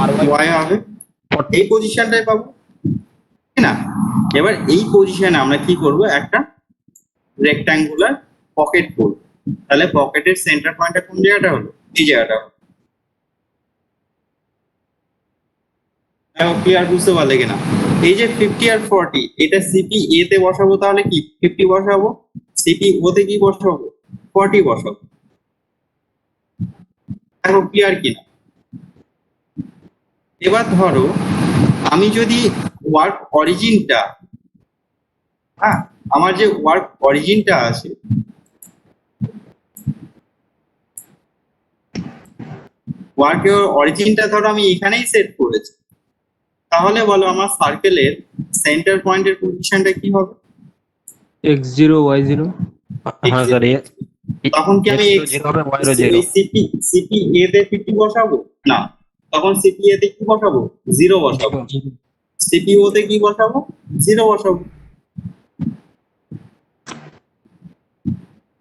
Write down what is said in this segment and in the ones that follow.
আর Y হবে, এই পজিশনটাই পাবো, তাই না? এবার এই পজিশনে আমরা কি করব, একটা রেক্ট্যাঙ্গুলার পকেট করব। তাহলে পকেটের সেন্টার পয়েন্টটা কোন জায়গাটা হলো, এই জায়গাটা হলো। ক্লিয়ার, বুঝতে পারলে কিনা? এই যে 50 আর 40, এটা সিপি এ তে বসাবো, তাহলে কি 50 বসাবো, সিপি ও তে কি বসাবো, 40 বসাবো। দেখো ক্লিয়ার কিনা? এবার ধরো আমি যদি ওয়ার্ক অরিজিনটা, হ্যাঁ, আমার যে ওয়ার্ক অরিজিনটা আছে, ওয়ার্কের অরিজিনটা ধরো আমি এখানেই সেট করেছি, তাহলে বলো আমার সার্কেলের সেন্টার পয়েন্টের পজিশনটা কি হবে? x0 y0। হ্যাঁ স্যার, তখন কি আমি x0 0 হবে, y0 0। ওই সিপি সিপি এ তে 50 বসাবো না, তখন সিপি এ তে কি বসাবো, 0 বসাবো। সিপি ও তে কি বসাবো, 0 বসাবো।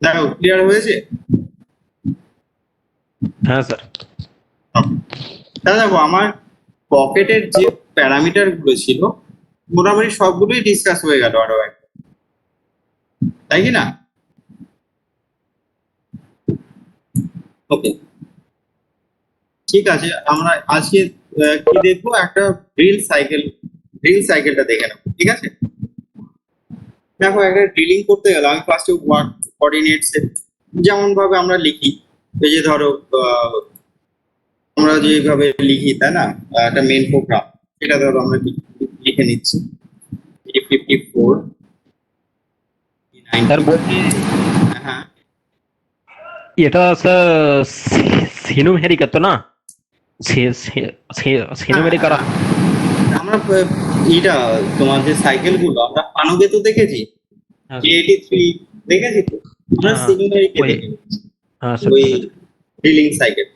দেখো ক্লিয়ার হয়েছে? হ্যাঁ স্যার। তাহলে দেখো আমার পকেটের যে প্যারামিটার গুলো ছিল মোটামুটি সবগুলোই ডিসকাস হয়ে গেল আরো একবার, তাই কি না? ওকে, ঠিক আছে। আমরা আজকে কি দেখবো, একটা ড্রিল সাইকেলটা দেখে নেবো, ঠিক আছে? দেখো একটা ড্রিলিং করতে গেলে আমি ফার্স্টে ওয়ার্ক কোঅর্ডিনেটস যেমন ভাবে আমরা লিখি, এই যে ধরো আমরা যেভাবে লিখি, তাই না, একটা মেন প্রোগ্রাম, সেটা ধরো আমরা লিখে নিচ্ছি 54 স্যার বলছি, হ্যাঁ এটা স্যার সিনুমেরিক তো না, সিনুমেরিক আর আমরা এটা তোমার যে সাইকেল গুলো আমরা পানুকে তো দেখেছি, G83 দেখেছি তো, আমরা হ্যাঁ সিনুমেরিকে ওই, দেখেছি হ্যাঁ স্যার ওই ঠিক আছে। Drilling cycle.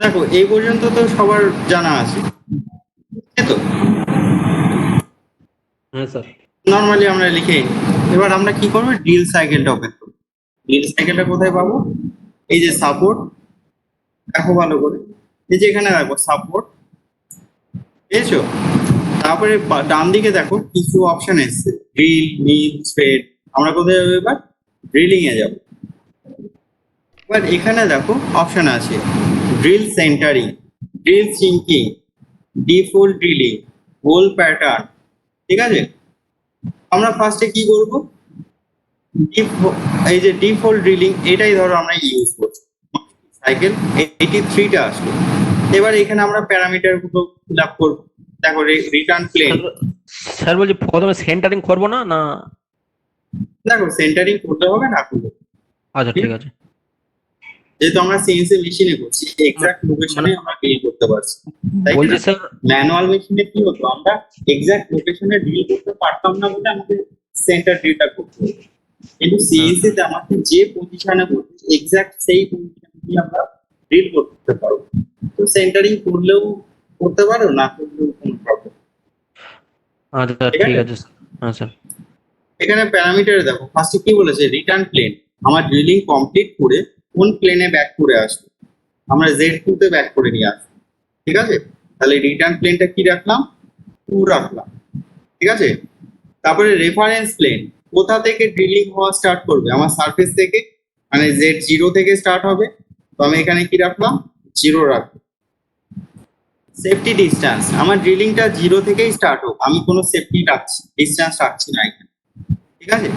দেখো এই পর্যন্ত তো সবার জানা আছে, তাই তো? হ্যাঁ স্যার। নর্মালি আমরা লিখে নিই। এবার আমরা কি করবো, ড্রিল সাইকেলটা ওপেন করবো। ড্রিল সাইকেলটা কোথায় পাবো, এই যে সাপোর্ট, দেখো ভালো করে, এই যে এখানে রাখবো সাপোর্ট, পেয়েছো? তারপরে ডান দিকে দেখো কিছু অপশন এসছে, ড্রিল, মিল, থ্রেড। আমরা কোথায় যাবো এবার, ড্রিলিং এ যাবো। এবার এখানে দেখো অপশন আছে, drill centering, drill sinking, default drilling, hole pattern, ঠিক আছে? আমরা ফার্স্টে কি করব, এই যে ডিফল্ট ড্রিলিং, এটাই ধরো আমরা ইউজ করছি, সাইকেল 83টা আসলো। এবার এখানে আমরা প্যারামিটার গুলো ফিল আপ করবো। দেখো রিটার্ন প্লেন, স্যার বলছি প্রথমে সেন্টারিং করবো না না? দেখো সেন্টারিং করতে হবে না করবো, আচ্ছা ঠিক আছে। যেহেতু আমরা সিএনসি মেশিনে করছি, এক্সাক্ট লোকেশনে আমরা ডিল করতে পারছি, তাই বলছি না? স্যার, ম্যানুয়াল মেশিনে কি হতো, আমরা এক্সাক্ট লোকেশনে ডিল করতে পারতাম না বলে আমাদের সেন্টার ডিলটা করতে হতো। কিন্তু সিএনসি তে আমাকে যে পজিশনে করতে এক্সাক্ট সেই পজিশনে দিয়ে আমরা ডিল করতে পারবো। তো সেন্টারিং করলেও করতে পারো, না করলেও কোনো প্রবলেম, আচ্ছা ঠিক ঠিক আছে? আছে স্যার। হ্যাঁ স্যার। এখানে প্যারামিটারে দেখো ফার্স্টে কি বলেছে, রিটার্ন প্লেন, আমার ড্রিলিং কমপ্লিট করে কোন প্লেনে ব্যাক করে আসবে, আমরা Z2 তে ব্যাক করে নিয়ে আসবো, ঠিক আছে? তাহলে রিটার্ন প্লেনটা কি রাখলাম, 2 রাখলাম, ঠিক আছে? তারপরে রেফারেন্স প্লেন, কোথা থেকে ড্রিলিং হওয়া স্টার্ট করবে, আমার সারফেস থেকে, মানে Z0 থেকে স্টার্ট হবে, তো আমি এখানে কি রাখলাম, 0 রাখবো। সেফটি ডিস্টেন্স, আমার ড্রিলিংটা 0 থেকেই স্টার্ট হোক, আমি কোনো সেফটি ডিস্টেন্স রাখছি না এখানে, ঠিক আছে?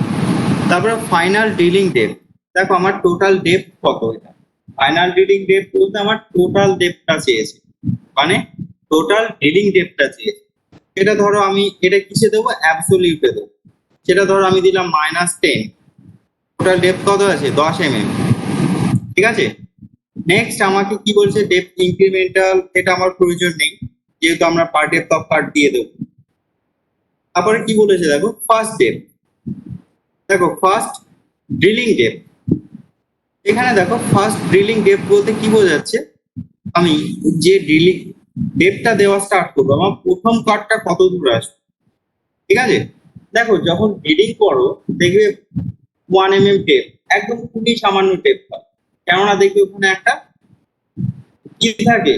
তারপরে ফাইনাল ড্রিলিং ডেপথ, দেখো আমার টোটাল ডেপথ কত, এটা ফাইনাল ড্রিলিং ডেপথ বলতে আমার টোটাল ডেপথটা চেয়েছে, মানে টোটাল ড্রিলিং ডেপথটা চেয়েছে। এটা ধরো আমি এটা কিসে দেবো, অ্যাবসলিউটে দেবো, সেটা ধরো আমি দিলাম -10, টোটাল ডেপথ কত আছে, 10 mm, ঠিক আছে? নেক্সট আমাকে কি বলছে, ডেপথ ইনক্রিমেন্টাল, এটা আমার প্রয়োজন নেই, যেহেতু আমরা পার ডেপথ অফ কাট দিয়ে দেবো। তারপরে কি বলেছে দেখো, ফার্স্ট ডেপ, দেখো ফার্স্ট ড্রিলিং ডেপ। এখানে দেখো ফার্স্ট ড্রিলিং ডেপ বলতে কি বোঝাচ্ছে, আমি যে ড্রিলিং ডেপটা দেওয়া স্টার্ট করবো, আমার প্রথম কাটটা কত দূর আসবে। ঠিক আছে, দেখো যখন ড্রিলিং করো দেখবে 1 mm টেপ, একদম খুবই সামান্য টেপ হয়। কেননা দেখবে ওখানে একটা কি থাকে,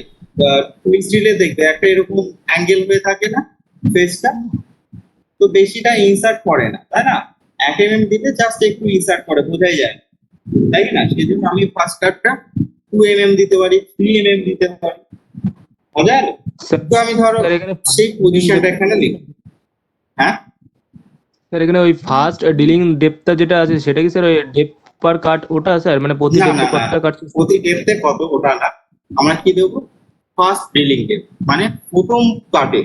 টুইস্ট ড্রিলে দেখবে একটা এরকম অ্যাঙ্গেল হয়ে থাকে না ফেসটা, তো বেশিটা ইনসার্ট করে না, তাই না? 1 mm দিলে জাস্ট একটু ইনসার্ট করে, বোঝাই যায় না, তাই না? সেই জন্য আমি ফার্স্ট কাটটা 2 mm দিতে পারি, 3 mm দিতে পারি, বোঝা গেল? স্যার তো আমি ধরো স্যার এখানে সেই পজিশনটা এখানে লিখব। হ্যাঁ, স্যার এখানে ওই ফার্স্ট ডিলিং ডেপথটা যেটা আছে সেটা কি স্যার ওই ডেপ পার কাট ওটা স্যার, মানে প্রতি না ডেপথে না না, কতটা কাটছে? প্রতি ডেপথে কত ওটা না, আমরা কি দেবো, ফার্স্ট ড্রিলিং ডেপ, মানে প্রথম কাটে,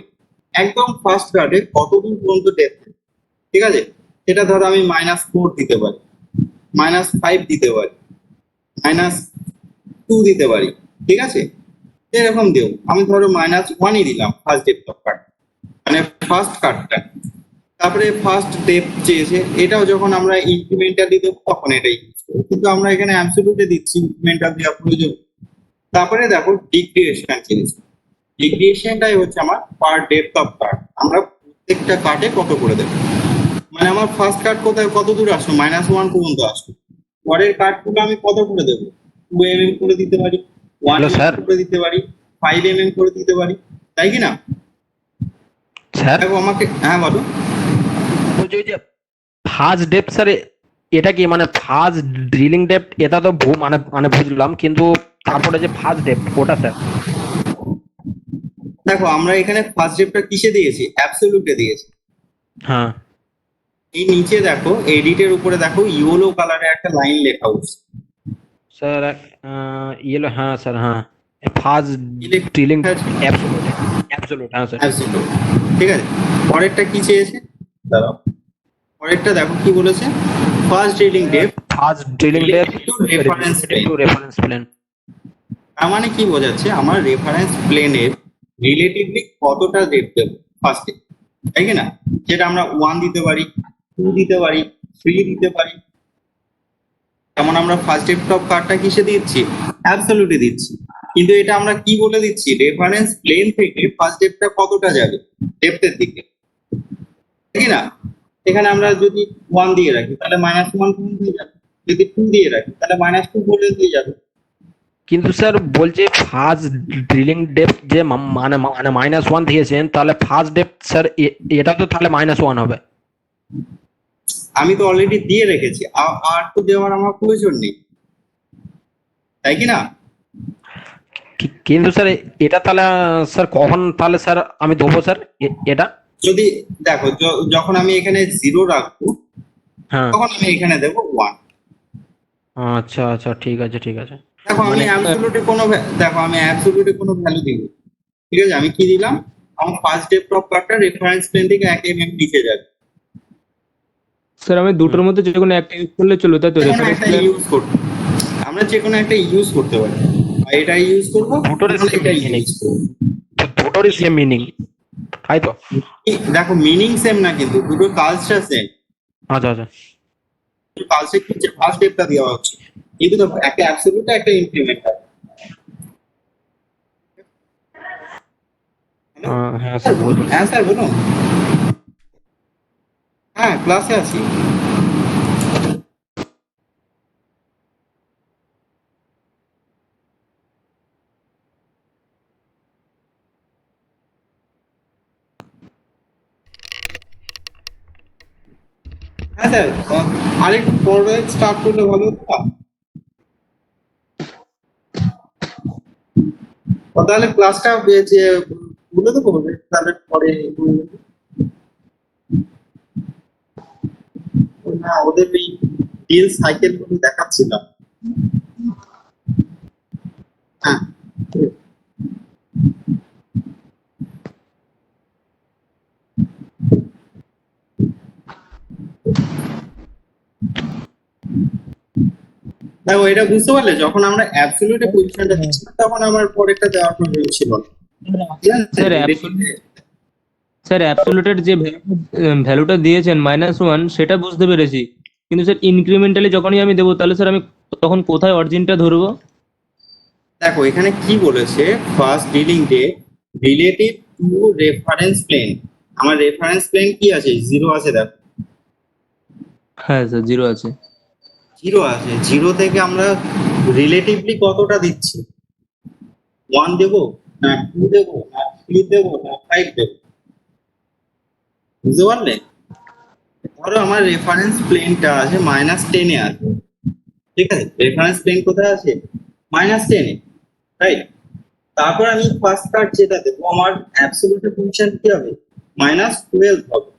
একদম ফার্স্ট কাটে কতদূর পর্যন্ত ডেপথ। ঠিক আছে, সেটা ধরো আমি -4 দিতে পারি, -5 দিতে পারি, -2 দিতে পারি। ঠিক আছে, এরকম দেব। আমি ধরো -1ই দিলাম ফার্স্ট ডেপথ অফ কাট, মানে ফার্স্ট কাটটা। তারপরে ফার্স্ট ডেপ চেয়েছে, এটাও যখন আমরা ইনক্রিমেন্টালি দেবো তখন এটা ইউজ করবো, কিন্তু আমরা এখানে অ্যাবসলিউটে দিচ্ছি, ইনক্রিমেন্টাল দেওয়া প্রয়োজন। তারপরে দেখো ডিগ্রেডেশন চেয়েছে, ডিগ্রেডেশনটাই হচ্ছে আমার পার ডেপথ অফ কাট, আমরা প্রত্যেকটা কাটে কত করে দেবো, মানে আমার ফার্স্ট কাট কোথায় কত দূর আসলো, -1 পর্যন্ত আসলো, পরের কাটগুলো আমি কত করে দেবো, 2 mm করে দিতে পারি, 1 হ্যালো mm স্যার। করে দিতে পারি, 5 mm করে দিতে পারি, তাই কি না? স্যার দেখো আমাকে, হ্যাঁ বলো। বলছি ওই যে ফার্স্ট ডেপথ স্যার, এটা কি মানে ফার্স্ট ড্রিলিং ডেপথ, এটা তো মানে মানে বুঝলাম, কিন্তু তারপরে যে ফার্স্ট ডেপথ ওটা স্যার। দেখো আমরা এখানে ফার্স্ট ডেপটা কিসে দিয়েছি, অ্যাবসলিউটে দিয়েছি। হ্যাঁ এই নিচে দেখো এডিটের উপরে দেখো ইয়েলো কালারে একটা লাইন লেখা হচ্ছে, স্যার, ইয়েলো, হ্যাঁ স্যার, হ্যাঁ ফার্স্ট ড্রিলিং অ্যাবসলিউট, অ্যাবসলিউট, হ্যাঁ স্যার। অ্যাবসলিউট। ঠিক আছে, পরেরটা কি চেয়েছে, দাঁড়াও, পরেরটা দেখো কি বলেছে, first drilling depth first drilling depth reference plane. To reference plane. তার মানে কি বোঝাচ্ছে, আমার রেফারেন্স প্লেনের রিলেটিভলি কতটা ডেপ দেবো ফার্স্টে, তাই কি না? যেটা আমরা 1 দিতে পারি, 2 দিতে পারি, 3 দিতে পারি। যেমন আমরা ফার্স্ট ডেপথ অফ কাটটা কিসে দিচ্ছি, অ্যাবসলিউটে দিচ্ছি, কিন্তু এটা আমরা কি বলে দিচ্ছি, রেফারেন্স প্লেন থেকে ফার্স্ট ডেপথটা কতটা যাবে ডেপথের দিকে, ঠিক না? এখানে আমরা যদি 1 দিয়ে রাখি তাহলে -1 পর্যন্ত হয়ে যাবে, যদি 2 দিয়ে রাখি তাহলে -2 পর্যন্ত হয়ে যাবে। কিন্তু স্যার বলছে ফার্স্ট ড্রিলিং ডেপথ যে মানে মানে -1 দিয়েছেন, তাহলে ফার্স্ট ডেপথ স্যার এটা তো তাহলে -1 হবে। আমি তো অলরেডি দিয়ে রেখেছি, আর তো দেওয়ার আমার প্রয়োজন নেই, তাই কি না? কিন্তু স্যার এটা তাহলে স্যার কখন তাহলে স্যার আমি দেবো স্যার এটা? যদি দেখো যখন আমি এখানে 0 রাখবো হ্যাঁ, তখন আমি এখানে দেবো 1। আচ্ছা আচ্ছা, ঠিক আছে ঠিক আছে। দেখো আমি মানে অ্যাবসলিউটে কোনো দেখো আমি অ্যাবসলিউটে কোনো ভ্যালু দিব, ঠিক আছে? আমি কি দিলাম, আমার ফার্স্ট ডেপথ অফ কাটটা রেফারেন্স প্লেন থেকে 1 mm নিচে যাবে, স্যার আমি দুটোর মধ্যে যে কোনো একটা ইউজ করলে চলবে তাই তো, যে কোনো রেফারেন্স একটা প্লেন? ইউজ করতে, আমরা যে কোনো একটা ইউজ করতে পারি, আর এটা ইউজ করবো, দুটোরই নাহলে same এটা meaning। ইউজ করবো। দুটোরই সেম মিনিং, তাই তো? দেখো মিনিং সেম না, কিন্তু দুটো কাজটা সেম। আচ্ছা আচ্ছা। কাজটা কি হচ্ছে, ফার্স্ট ডেপথটা দেওয়া হচ্ছে, কিন্তু দেখো একটা অ্যাবসলিউট একটা ইনক্রিমেন্টাল। হ্যাঁ স্যার বলুন। হ্যাঁ স্যার বলুন। হ্যাঁ ক্লাসে আছি। হ্যাঁ স্যার, আরেকটু পরে স্টার্ট করলে ভালো হতো না? তাহলে ক্লাসটা যে বলে দেবো, তাহলে পরে না, ওদের ওই ডিল সাইকেল গুলো দেখাচ্ছিলাম। হ্যাঁ দেখো এটা বুঝতে পারলে, যখন আমরা অ্যাবসলিউটে পজিশনটা দিচ্ছি না তখন আমার পরেরটা দেওয়ার প্রয়োজন ছিল না, ঠিক আছে? স্যার অ্যাবসলিউট স্যার অ্যাবসলিউটের যে ভ্যালুটা দিয়েছেন -1 সেটা বুঝতে পেরেছি, কিন্তু স্যার ইনক্রিমেন্টালি যখনই আমি দেবো তাহলে স্যার আমি তখন কোথায় অরিজিনটা ধরবো? দেখো এখানে কি বলেছে, ফার্স্ট ডিলিং ডে রিলেটিভ টু রেফারেন্স প্লেন। আমার রেফারেন্স প্লেন কি আছে, জিরো আছে। দেখো হ্যাঁ স্যার, 0 আছে। জিরো আছে, জিরো থেকে আমরা রিলেটিভলি কতটা দিচ্ছি, 1 দেবো না 2 দেবো না 3 দেবো না 5 দেবো, বুঝতে পারলে? ধরো আমার রেফারেন্স প্লেনটা আছে -10 এ আছে, ঠিক আছে? রেফারেন্স প্লেন কোথায় আছে, -10 এ, রাইট? তারপর আমি ফার্স্ট কার্ড যেটা দেবো আমার অ্যাবসলিউট ফাংশন কি হবে, -12 হবে।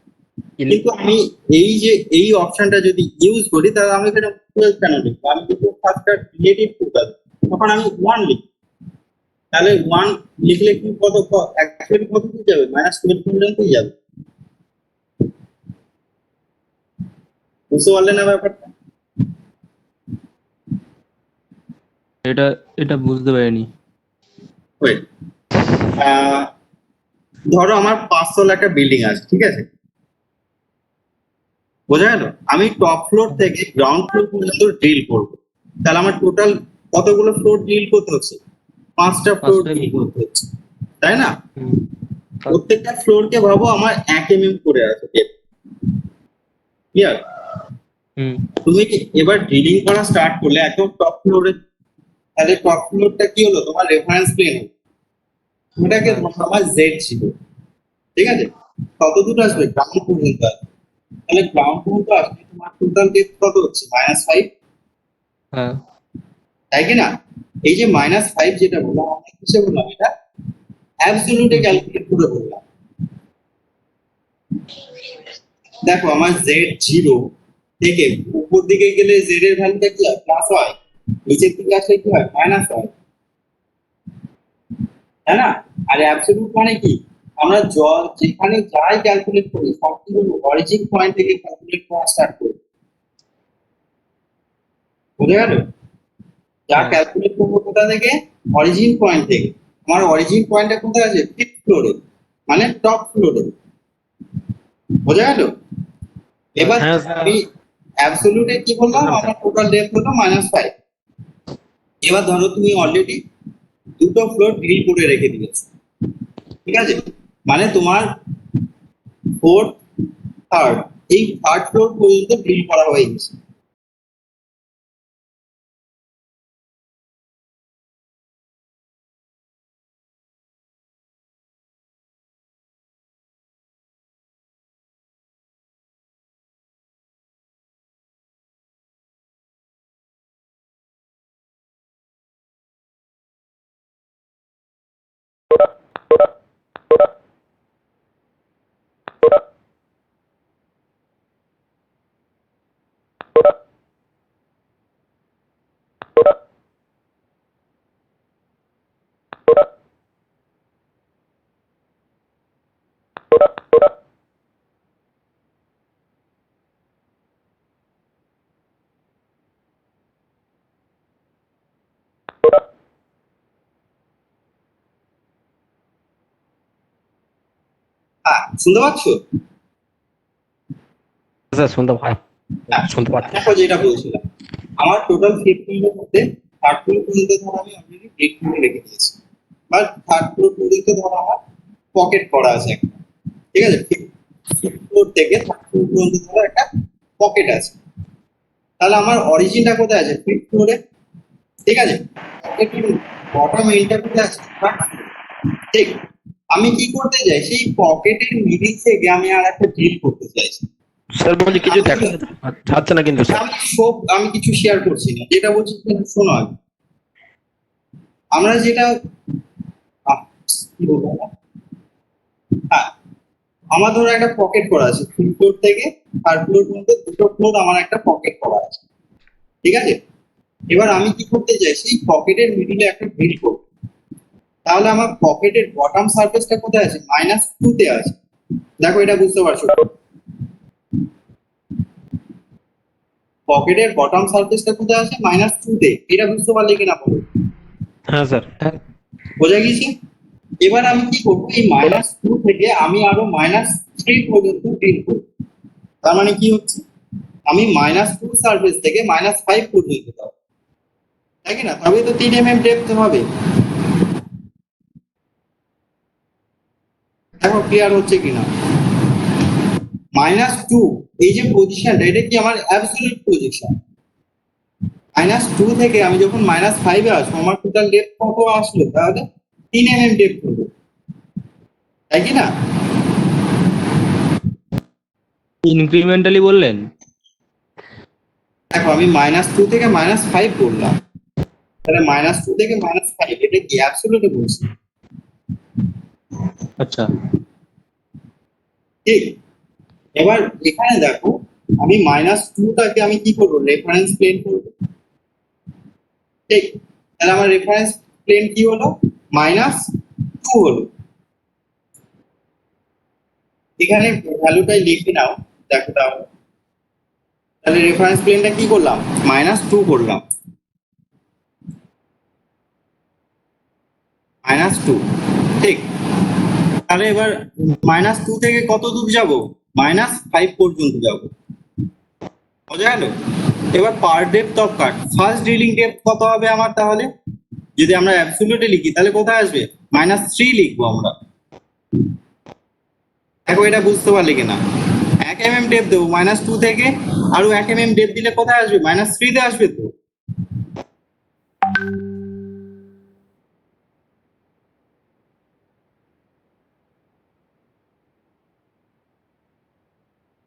কিন্তু আমি এই যে এই অপশনটা যদি ইউজ করি তাহলে আমি এখানে 12 কেন লিখবো, আমি কিন্তু first card relative to card, তখন আমি 1 লিখি। তাহলে 1 লিখলে কি কত অ্যাকচুয়ালি কত কি যাবে, -12 পর্যন্তই যাবে। বুঝতে পারলে না ব্যাপারটা? এটা এটা বুঝতে পারিনি। ওয়েট, ধরো আমার 500 একটা বিল্ডিং আছে, ঠিক আছে? বোঝা গেল? আমি টপ ফ্লোর থেকে গ্রাউন্ড ফ্লোর পর্যন্ত ড্রিল করব, তাহলে আমার টোটাল কতগুলো ফ্লোর ড্রিল করতে হচ্ছে, 5টা ফ্লোর ড্রিল করতে হচ্ছে, তাই না? হুম, প্রত্যেকটা ফ্লোরকে ভাবো আমার 1 mm করে আছে, ক্লিয়ার? হুম, তুমি কি এবার ড্রিলিং করা স্টার্ট করলে একদম টপ ফ্লোরে, তাহলে টপ ফ্লোরটা কি হলো, তোমার রেফারেন্স প্লেন হলো, ওটাকে আমার জেড ছিল, ঠিক আছে? কত দূর আসবে, গ্রাউন্ড পর্যন্ত আসবে। তাহলে গ্রাউন্ড পর্যন্ত আসলে তোমার টোটাল ডেপথ কত হচ্ছে, -5, হ্যাঁ, তাই কি না? এই যে -5 যেটা বললাম আমরা কিসে বললাম, এটা অ্যাবসলিউটে ক্যালকুলেট করে বললাম। দেখো আমার z0 থেকে উপর দিকে গেলে z এর ভ্যালুটা কি হয়, প্লাস হয়, নিচের দিকে আসলে কি হয়, মাইনাস হয়, তাই না? আর অ্যাবসলিউট মানে কি, আমরা যেখানে যাই ক্যালকুলেট করি সবকিছু অরিজিন পয়েন্ট থেকে ক্যালকুলেট করা স্টার্ট করি, বুঝে গেল? যা হ্যাঁ, ক্যালকুলেট করবো কোথা থেকে, অরিজিন পয়েন্ট থেকে। আমার অরিজিন পয়েন্টটা কোথায় আছে, ফিফথ ফ্লোরে, মানে টপ ফ্লোরে, বোঝা গেল? এবার হ্যাঁ স্যার। আমি অ্যাবসলিউটে কি বললাম, আমার টোটাল ডেপথ হলো -5। এবার ধরো তুমি অলরেডি দুটো ফ্লোর ড্রিল করে রেখে দিয়েছো, ঠিক আছে? মানে তোমার ফোর্থ, থার্ড, এই থার্ড ফ্লোর পর্যন্ত ড্রিল করা হয়ে গেছে। হ্যাঁ, শুনতে পাচ্ছ? স্যার শুনতে পাই, হ্যাঁ, শুনতে পাচ্ছি। দেখো যেটা বলছিলাম, আমার টোটাল 15 এর মধ্যে থার্ড ফ্লোর পর্যন্ত ধরো আমি অলরেডি ড্রিল করে রেখে দিয়েছি, বা থার্ড ফ্লোর পর্যন্ত ধরো আমার পকেট করা আছে একটা, ঠিক আছে? ফিফথ ফ্লোর থেকে থার্ড ফ্লোর পর্যন্ত ধরো একটা পকেট আছে। তাহলে আমার অরিজিনটা কোথায় আছে, ফিফথ ফ্লোরে, ঠিক আছে? পকেটের বটম এন্ডটা কোথায় আছে, ঠিক। আমি কি করতে চাই, সেই পকেটের মিডিল থেকে আমি আর একটা ড্রিল করতে চাইছি। স্যার বলছি কিছু দেখা যাচ্ছে না কিন্তু স্যার। আমি কিছু শেয়ার করছি না, যেটা বলছি সেটা শোনো আগে। আমরা যেটা কি বলবো না? হ্যাঁ, আমার ধরো একটা পকেট করা আছে, ফিফথ ফ্লোর থেকে থার্ড ফ্লোর পর্যন্ত দুটো ফ্লোর আমার একটা পকেট করা আছে, ঠিক আছে? এবার আমি কি করতে চাই, সেই পকেটের মিডিলে একটা ড্রিল করব। তাহলে আমার পকেটের বটম সারফেসটা কোথায় আছে, -2 তে আছে। দেখো এটা বুঝতে পারছো, পকেটের বটম সারফেসটা কোথায় আছে, -2 তে। এটা বুঝতে পারলে কিনা বলো, হ্যাঁ স্যার। বোঝা গেছে? এবার আমি কি করবো, এই -2 থেকে আমি আরো -3 পর্যন্ত ড্রিল করবো। তার মানে কি হচ্ছে, আমি -2 সারফেস থেকে -5 পর্যন্ত যাবো, তাই কি না? তবে তো 3 mm ডেপথ হবে। দেখো ক্লিয়ার হচ্ছে কিনা। -2 এই যে পজিশনটা, এটা কি আমার অ্যাবসলিউট পজিশন। -2 থেকে আমি যখন -5 এ আসবো, আমার টোটাল ডেপথ কত আসলো, তাহলে 3 mm ডেপথ হলো, তাই কি না? ইনক্রিমেন্টালি বললেন? দেখো আমি -2 থেকে -5 করলাম, তাহলে -2 থেকে -5 এটা কি অ্যাবসলিউটে বলছি, আচ্ছা। ঠিক? এবার এখানে দেখো আমি -2টাকে আমি কি করবো, রেফারেন্স প্লেন করবো, ঠিক? তাহলে আমার রেফারেন্স প্লেন কি হলো, -2 হলো। এখানে ভ্যালুটাই লিখে নাও, দেখো তাহলে রেফারেন্স প্লেনটা কি করলাম, -2 করলাম, -2, ঠিক? তাহলে এবার -2 থেকে কত দূর যাব, -5 পর্যন্ত যাব, বোঝা গেল? এবার per depth of cut, first drilling depth কত হবে আমার, তাহলে যদি আমরা অ্যাবসলিউটে লিখি তাহলে কোথায় আসবে, -3 লিখবো আমরা। দেখো এটা বুঝতে পারলে কিনা, 1 mm ডেপথ দেবো -2 থেকে, আরো 1 mm ডেপথ দিলে কোথায় আসবে, -3 তে আসবে তো।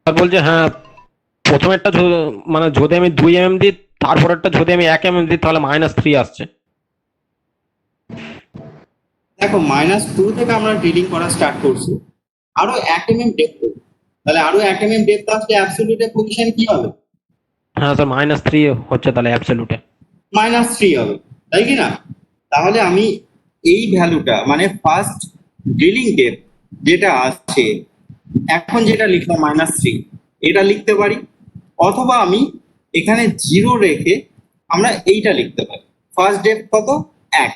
আর বলছে হ্যাঁ, প্রথমেরটা মানে যদি আমি 2 mm দিই, তারপরেরটা যদি আমি 1 mm দিই, তাহলে -3 আসছে। দেখো -2 থেকে আমরা ড্রিলিং করা স্টার্ট করছি, আরো 1 mm ডেপথ, তাহলে আরো 1 mm ডেপথ আসলে অ্যাবসলিউটে পজিশন কি হবে, হ্যাঁ স্যার, -3 হচ্ছে তাহলে অ্যাবসলিউটে। -3 হবে, তাই কি না? তাহলে আমি এই ভ্যালুটা মানে ফার্স্ট ড্রিলিং ডেপথ যেটা আছে, এখন যেটা লিখলাম -3, এটা লিখতে পারি, অথবা আমি এখানে 0 রেখে আমরা এইটা লিখতে পারি, ফার্স্ট ডেপথ কত, 1।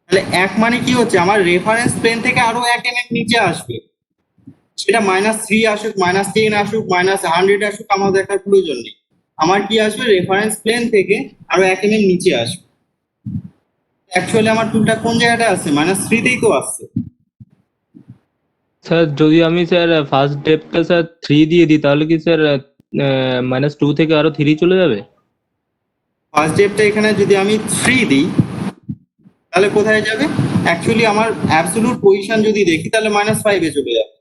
তাহলে 1 মানে কি হচ্ছে, আমার রেফারেন্স প্লেন থেকে আরো 1 mm নিচে আসবে, সেটা -3 আসুক, -10 আসুক, -100 আসুক, আমার দেখার প্রয়োজন নেই। আমার কি আসবে, রেফারেন্স প্লেন থেকে আরো 1 mm নিচে আসবে। অ্যাকচুয়ালি আমার টুলটা কোন জায়গাটা আছে, -3 তেই তো আসছে। স্যার যদি আমি স্যার ফার্স্ট ডেপথটা স্যার 3 দিয়ে দিই, তাহলে কি স্যার -2 থেকে আরো 3 চলে যাবে? ফার্স্ট ডেপটা এখানে যদি আমি 3 দিই, তাহলে কোথায় যাবে, অ্যাকচুয়ালি আমার অ্যাবসলিউট পজিশন যদি দেখি তাহলে -5 এ চলে যাবে।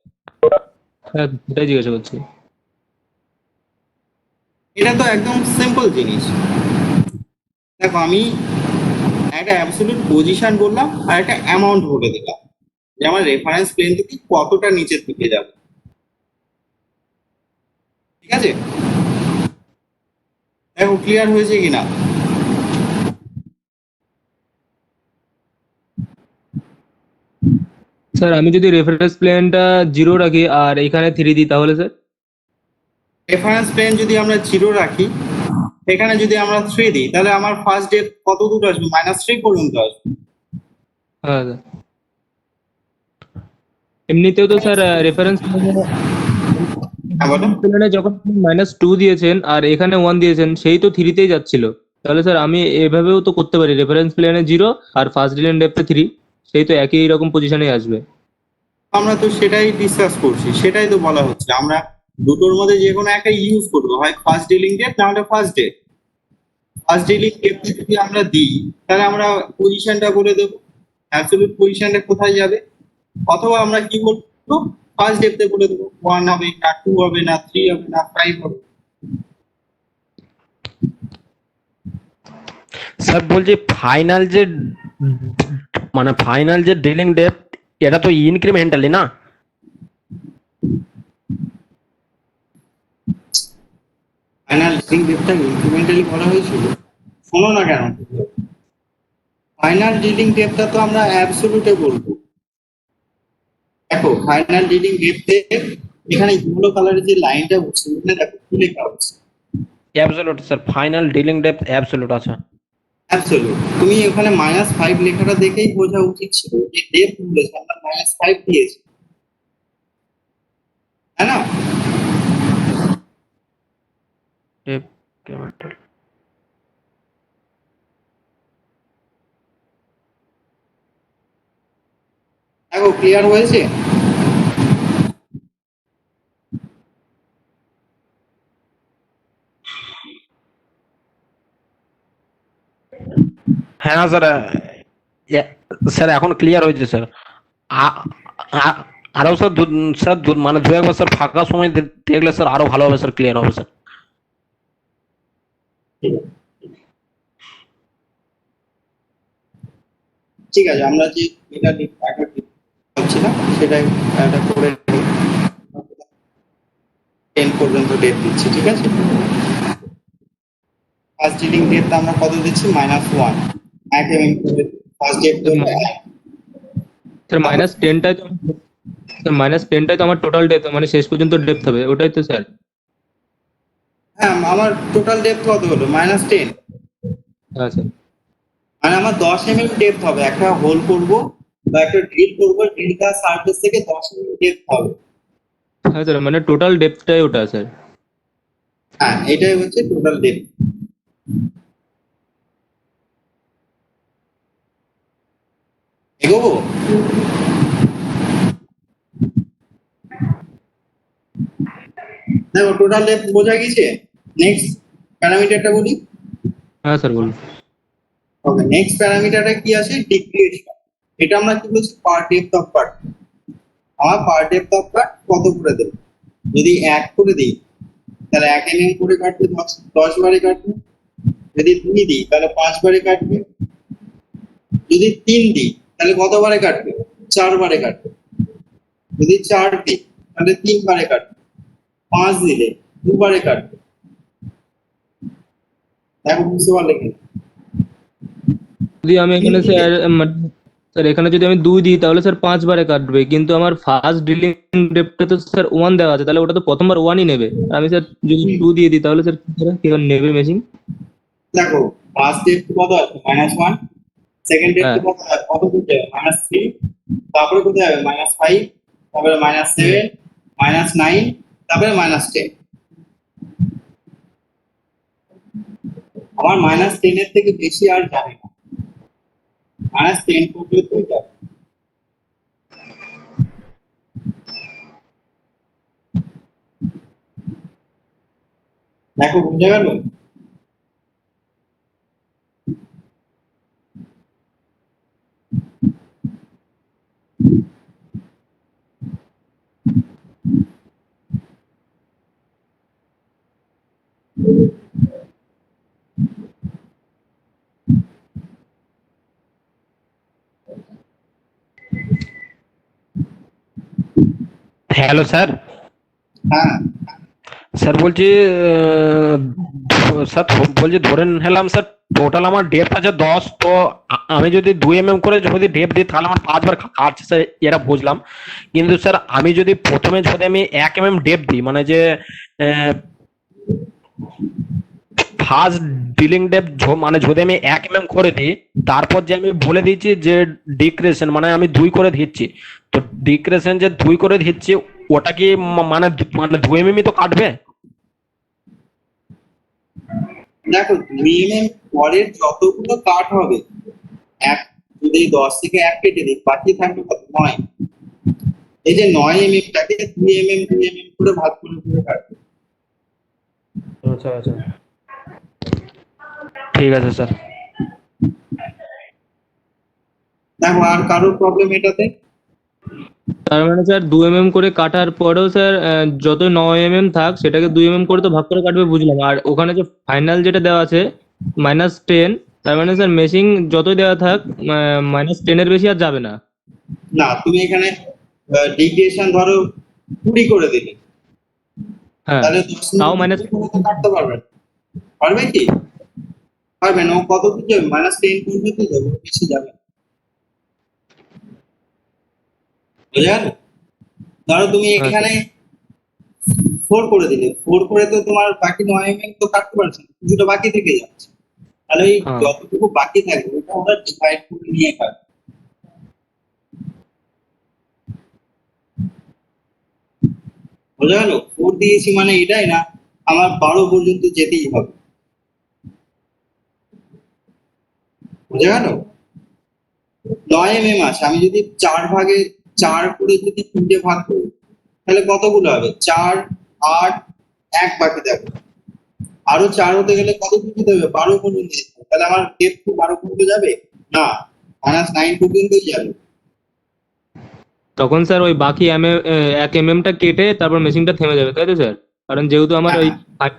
হ্যাঁ, সেটাই জিজ্ঞাসা করছি। এটা তো একদম সিম্পল জিনিস। দেখো আমি একটা অ্যাবসলিউট পজিশন বললাম আর একটা অ্যামাউন্ট বলে দিলাম, যে আমার রেফারেন্স প্লেন থেকে কতটা নিচের দিকে যাবে, ঠিক আছে? দেখো ক্লিয়ার হয়েছে কিনা। স্যার আমি যদি রেফারেন্স প্লেনটা 0 রাখি আর এখানে 3 দিই, তাহলে স্যার? রেফারেন্স প্লেন যদি আমরা 0 রাখি, এখানে যদি আমরা 3 দিই, তাহলে আমার ফার্স্ট ডেপথ কত দূর আসবে, -3 পর্যন্ত আসবে। হ্যাঁ স্যার। এমনিতেও তো স্যার রেফারেন্স হ্যাঁ বলো। প্লেনে যখন -2 দিয়েছেন আর এখানে 1 দিয়েছেন, সেই তো 3 তেই যাচ্ছিল। তাহলে স্যার আমি এভাবেও তো করতে পারি, রেফারেন্স প্লেনে 0 আর ফার্স্ট ড্রিলিং ডেপথে 3, সেই তো একই রকম পজিশনেই আসবে। আমরা তো সেটাই ডিসকাস করছি, সেটাই তো বলা হচ্ছে, আমরা দুটোর মধ্যে যে কোনো একটা ইউজ করবো, হয় ফার্স্ট ডিলিং ডেপথ না হলে first depth. First dealing depth যদি আমরা দিই, তাহলে আমরা পজিশনটা বলে দেবো, অ্যাবসলিউট পজিশনটা কোথায় যাবে, অথবা আমরা কি বলবো, ফার্স্ট ডেপথে বলে দেবো, 1 হবে না 2 হবে না 3 হবে না 5 হবে। স্যার বলছি ফাইনাল যে ড্রিলিং ডেপথ, এটা তো ইনক্রিমেন্টালি না? ফাইনাল ডিলিং ডেপথটা ইনক্রিমেন্টালি বলা হয়েছিল, শোনো না কেন। ফাইনাল ডিলিং ডেপথটা তো আমরা অ্যাবসলিউটে বলবো। দেখো ফাইনাল ডিলিং ডেপথে এখানে ইয়েলো কালারের যে লাইনটা হচ্ছে, এখানে দেখো কি লেখা হচ্ছে, absolute sir, final drilling depth absolute আছে। অ্যাবসলিউট, তুমি ওখানে -5 লেখাটা দেখেই বোঝা উচিত ছিল যে ডেপথ বলেছে আমরা -5 দিয়েছি, তাই না? depth capital দেখো ক্লিয়ার হয়েছে? হ্যাঁ স্যার, স্যার এখন ক্লিয়ার হয়েছে স্যার। আ- আ- আরো স্যার স্যার মানে দু একবার স্যার ফাঁকা সময় দেখলে স্যার আরো ভালো হবে স্যার, ক্লিয়ার হবে স্যার। ঠিক আছে, আমরা যে এটা করছিলাম সেটাই একটা করে 10 পর্যন্ত ডেট দিচ্ছি, ঠিক আছে? ফার্স্ট ডিলিং ডেটটা আমরা কত দিচ্ছি? -1 এক এমএম করে ফার্স্ট ডেট করলে স্যার -10টাই তো, স্যার -10টাই তো আমার টোটাল ডেপথ, মানে শেষ পর্যন্ত ডেপথ হবে, ওটাই তো স্যার? হ্যাঁ, আমার টোটাল ডেপথ কত হলো? -10। হ্যাঁ স্যার। মানে আমার 10 এমএম ডেপথ হবে, একটা হোল করব বা একটা ড্রিল করব, ড্রিলটা সারফেস থেকে 10 এমএম ডেপথ হবে। হ্যাঁ স্যার, মানে টোটাল ডেপথটাই ওটা স্যার। হ্যাঁ, এটাই হচ্ছে টোটাল ডেপথ। এগোবো? দেখো টোটাল ডেপথ বোঝা গেছে। নেক্সট প্যারামিটারটা বলি। হ্যাঁ স্যার বলুন। ওকে, নেক্সট প্যারামিটারটা কি আছে? ডিক্রিয়েশন। এটা আমরা কি বলছি? পার ডেপথ অফ কাট। আমার পার ডেপথ অফ কাট কত করে দেব? যদি 1 করে দিই তাহলে 1 এমএম করে কাটবে, 10 বারে কাটবে। যদি 2 দিই তাহলে 5 বারে কাটবে। যদি 3 দিই তাহলে কতবারে কাটবে? 4 বারে কাটবে। যদি 4 দিই তাহলে 3 বারে কাটবে। 5 দিলে 2 বারে কাটবে। দেখো বুঝতে পারলে কি? যদি আমি এখানে স্যার স্যার এখানে যদি আমি 2 দিই তাহলে স্যার 5 বারে কাটবে, কিন্তু আমার ফার্স্ট ড্রিলিং ডেপথটা তো স্যার 1 দেওয়া আছে, তাহলে ওটা তো প্রথমবার 1ই নেবে। আমি স্যার যদি 2 দিয়ে দিই তাহলে স্যার কি করে নেবে মেশিন? দেখো ফার্স্ট ডেপথ কত আছে? -1। সেকেন্ড ডেপথ হ্যাঁ। কত আছে? কত করতে হবে? -3। তারপরে কোথায় যাবে? -5। তারপরে -7, -9, তারপরে -10। আমার -10 এর থেকে বেশি আর যাবে না, -10 পর্যন্তই যাবে। দেখো বুঝে গেল? Hello sir. হ্যাঁ, স্যার বলছি স্যার বলছি ধরে নিলাম স্যার টোটাল আমার ডেপথ আছে 10, তো আমি যদি 2 mm করে যদি ডেপথ দিই তাহলে আমার 5 বার কাটছে স্যার, এরা বুঝলাম। কিন্তু স্যার আমি যদি প্রথমে যদি আমি 1 mm ডেপথ দিই, মানে যে ফার্স্ট ডিলিং ডেপথ মানে যদি আমি 1 mm করে দিই, তারপর যে আমি বলে দিচ্ছি যে ডিক্রেশন মানে আমি 2 করে দিচ্ছি, তো ডিক্রেশন যে 2 করে দিচ্ছি ওটা কি মানে মানে 2 mm তো কাটবে? দেখো 2 এমএম পরের যতগুলো কাট হবে, এক যদি 10 থেকে 1 কেটে দিই বাকি থাকবে কত? 9। এই যে 9 এমএমটাকে 2 এমএম 2 এমএম করে ভাগ করে করে কাটবে। আচ্ছা আচ্ছা, ঠিক আছে স্যার। দেখো আর কারোর প্রবলেম এটাতে? তার মানে স্যার 2 mm করে কাটার পরেও স্যার যত 9 mm থাক সেটাকে 2 mm করে তো ভাগ করে কাটবে, বুঝলাম। আর ওখানে যে ফাইনাল যেটা দেওয়া আছে -10, তার মানে স্যার মেশিং যতই দেওয়া থাক -10 এর বেশি আর যাবে না। না, তুমি এখানে ডিগ্রেশন ধরো 20 করে দিলে, হ্যাঁ, তাহলে 10 তাও মিনিট করে তো কাটতে পারবে না। পারবে কি? পারবে না। ও কত দূর যাবে? -10 পর্যন্ত যাবে, বেশি যাবে না। বুঝে গেল? ধরো তুমি এখানে 4 করে দিলে, 4 করে তো তোমার বাকি 9 এমএম তো কাটতে পারছো না, কিছুটা বাকি থেকে যাচ্ছে। তাহলে এই হ্যাঁ। যতটুকু বাকি থাকবে ওটা ওরা ডিভাইড করে নিয়ে খাবে। বোঝা গেল? 4 দিয়েছি মানে এটাই না আমার 12 পর্যন্ত যেতেই হবে। বোঝা গেল? 9 mm আছে, আমি যদি 4 ভাগে 4 করে যদি 3টে ভাগ করি তাহলে কতগুলো হবে? 4, 8, 1 বাকি থাকবে। আরো 4 হতে গেলে কত পর্যন্ত হবে? 12 পর্যন্ত যেতে হবে। তাহলে আমার ডেপথ কি 12 পর্যন্ত যাবে? না, -9 পর্যন্তই যাবে। তখন স্যার ওই বাকি 1 mm টা কেটে তারপর মেশিনটা থেমে যাবে, তাই তো স্যার? কারণ যেহেতু আমার ওই হ্যাঁ,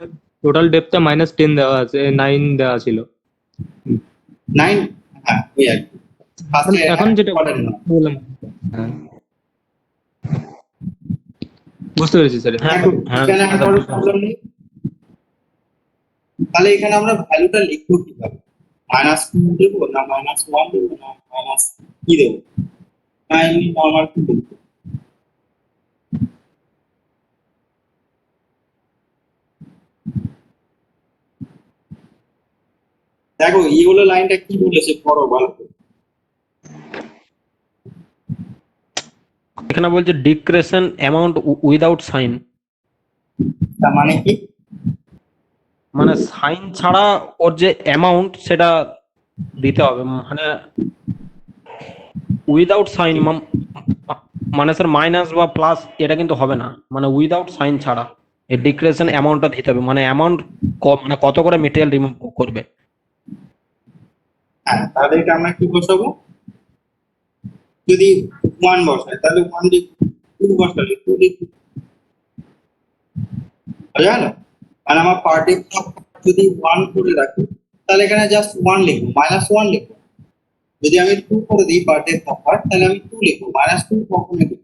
টোটাল ডেপথটা -10 দেওয়া আছে, 9 দেওয়া ছিল। 9, হ্যাঁ ওই আর কি। এখন ফার্স্টে এখন যেটা পরের না। বললাম, হ্যাঁ বুঝতে পেরেছি স্যার। হ্যাঁ দেখো হ্যাঁ এখানে হ্যাঁ কারো স্যার। প্রবলেম নেই। তাহলে এখানে আমরা ভ্যালুটা লিখবো কিভাবে? -2 দেবো না -1 দেবো না মাইনাস কি দেবো? না এমনি নর্মাল কি দেবো? দেখো ইয়েলো লাইনটা কি বলেছে পড়ো ভালো করে। এখানে বলছে ডিক্রেশন অ্যামাউন্ট উইদাউট সাইন, তার মানে কি? মানে সাইন ছাড়া ওর যে অ্যামাউন্ট সেটা দিতে হবে, মানে উইদাউট সাইন, মানে স্যার মাইনাস বা প্লাস এটা কিন্তু হবে না, মানে উইদাউট সাইন ছাড়া এই ডিক্রেশন অ্যামাউন্টটা দিতে হবে, মানে অ্যামাউন্ট মানে কত করে মেটেরিয়াল রিমুভ করবে। হ্যাঁ, তাহলে এটা আমরা কি বসাবো? যদি 1 বসাই তাহলে 1 লিখবো, 2 বসালে 2 লিখবো। বোঝা গেল? আর আমার পার্টে যদি 1 করে রাখি তাহলে এখানে জাস্ট 1 লিখবো, -1 লিখবো। যদি আমি 2 করে দিই পার্টে পার্ট তাহলে আমি 2 লিখবো, -2 কখনো লিখবো।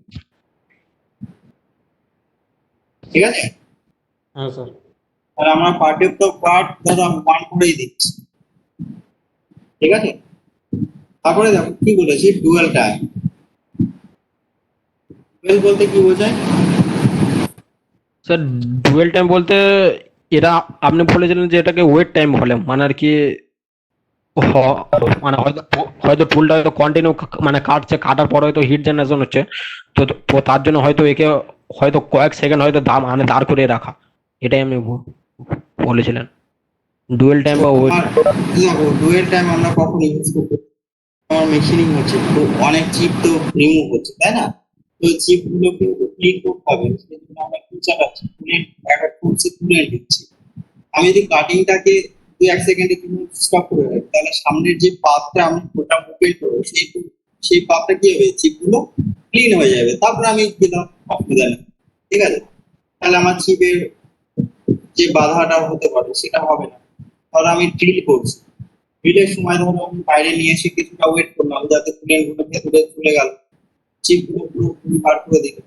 ঠিক আছে? হ্যাঁ স্যার। তাহলে আমরা পার্টে পার্ট ধরো আমি 1 করেই দিচ্ছি। ঠিক আছে? তারপরে দেখো কি বলেছে ডুয়াল টাইম। ডুয়াল বলতে কি বোঝায়? স্যার ডুয়েল টাইম বলতে এরা, আপনি বলেছিলেন যে এটাকে ওয়েট টাইম বলে, মানে আর কি মানে হয়তো হয়তো টুলটা হয়তো কন্টিনিউ মানে কাটছে, কাটার পর হয়তো হিট জেনারেশন হচ্ছে, তো তো তার জন্য হয়তো একে হয়তো কয়েক সেকেন্ড হয়তো মানে দাঁড় করে রাখা, এটাই আপনি বলেছিলেন ডুয়েল টাইম বা ওয়েট। আমার দেখো ডুয়াল টাইম আমরা কখন ইউজ করবো? আমার মেশিনিং হচ্ছে তো অনেক চিপ তো রিমুভ হচ্ছে তাই না? তো চিপ গুলোকে ক্লিন করতে হবে, সেজন্য আমরা কি চালাচ্ছি? কুলেন্ট, একটা টুলসে কুলেন্ট দিচ্ছি। আমি যদি কাটিংটাকে 2-1 সেকেন্ডে স্টপ করে রাখি তাহলে সামনের যে পাথটা আমি ওটা মুভমেন্ট করবো সেই পাথটা কি হবে? চিপগুলো ক্লিন হয়ে যাবে, তারপরে আমি দিলাম, অসুবিধা নেই। ঠিক আছে? তাহলে আমার চিপের যে বাধাটা হতে পারে সেটা হবে না। ধরো আমি ড্রিল করছি, ড্রিলের সময় ধরো আমি বাইরে নিয়ে এসে কিছুটা ওয়েট করলাম যাতে কুলেন্ট গুলো ভেতরে চলে গেল, চিপগুলো পুরোপুরি বার করে দিল,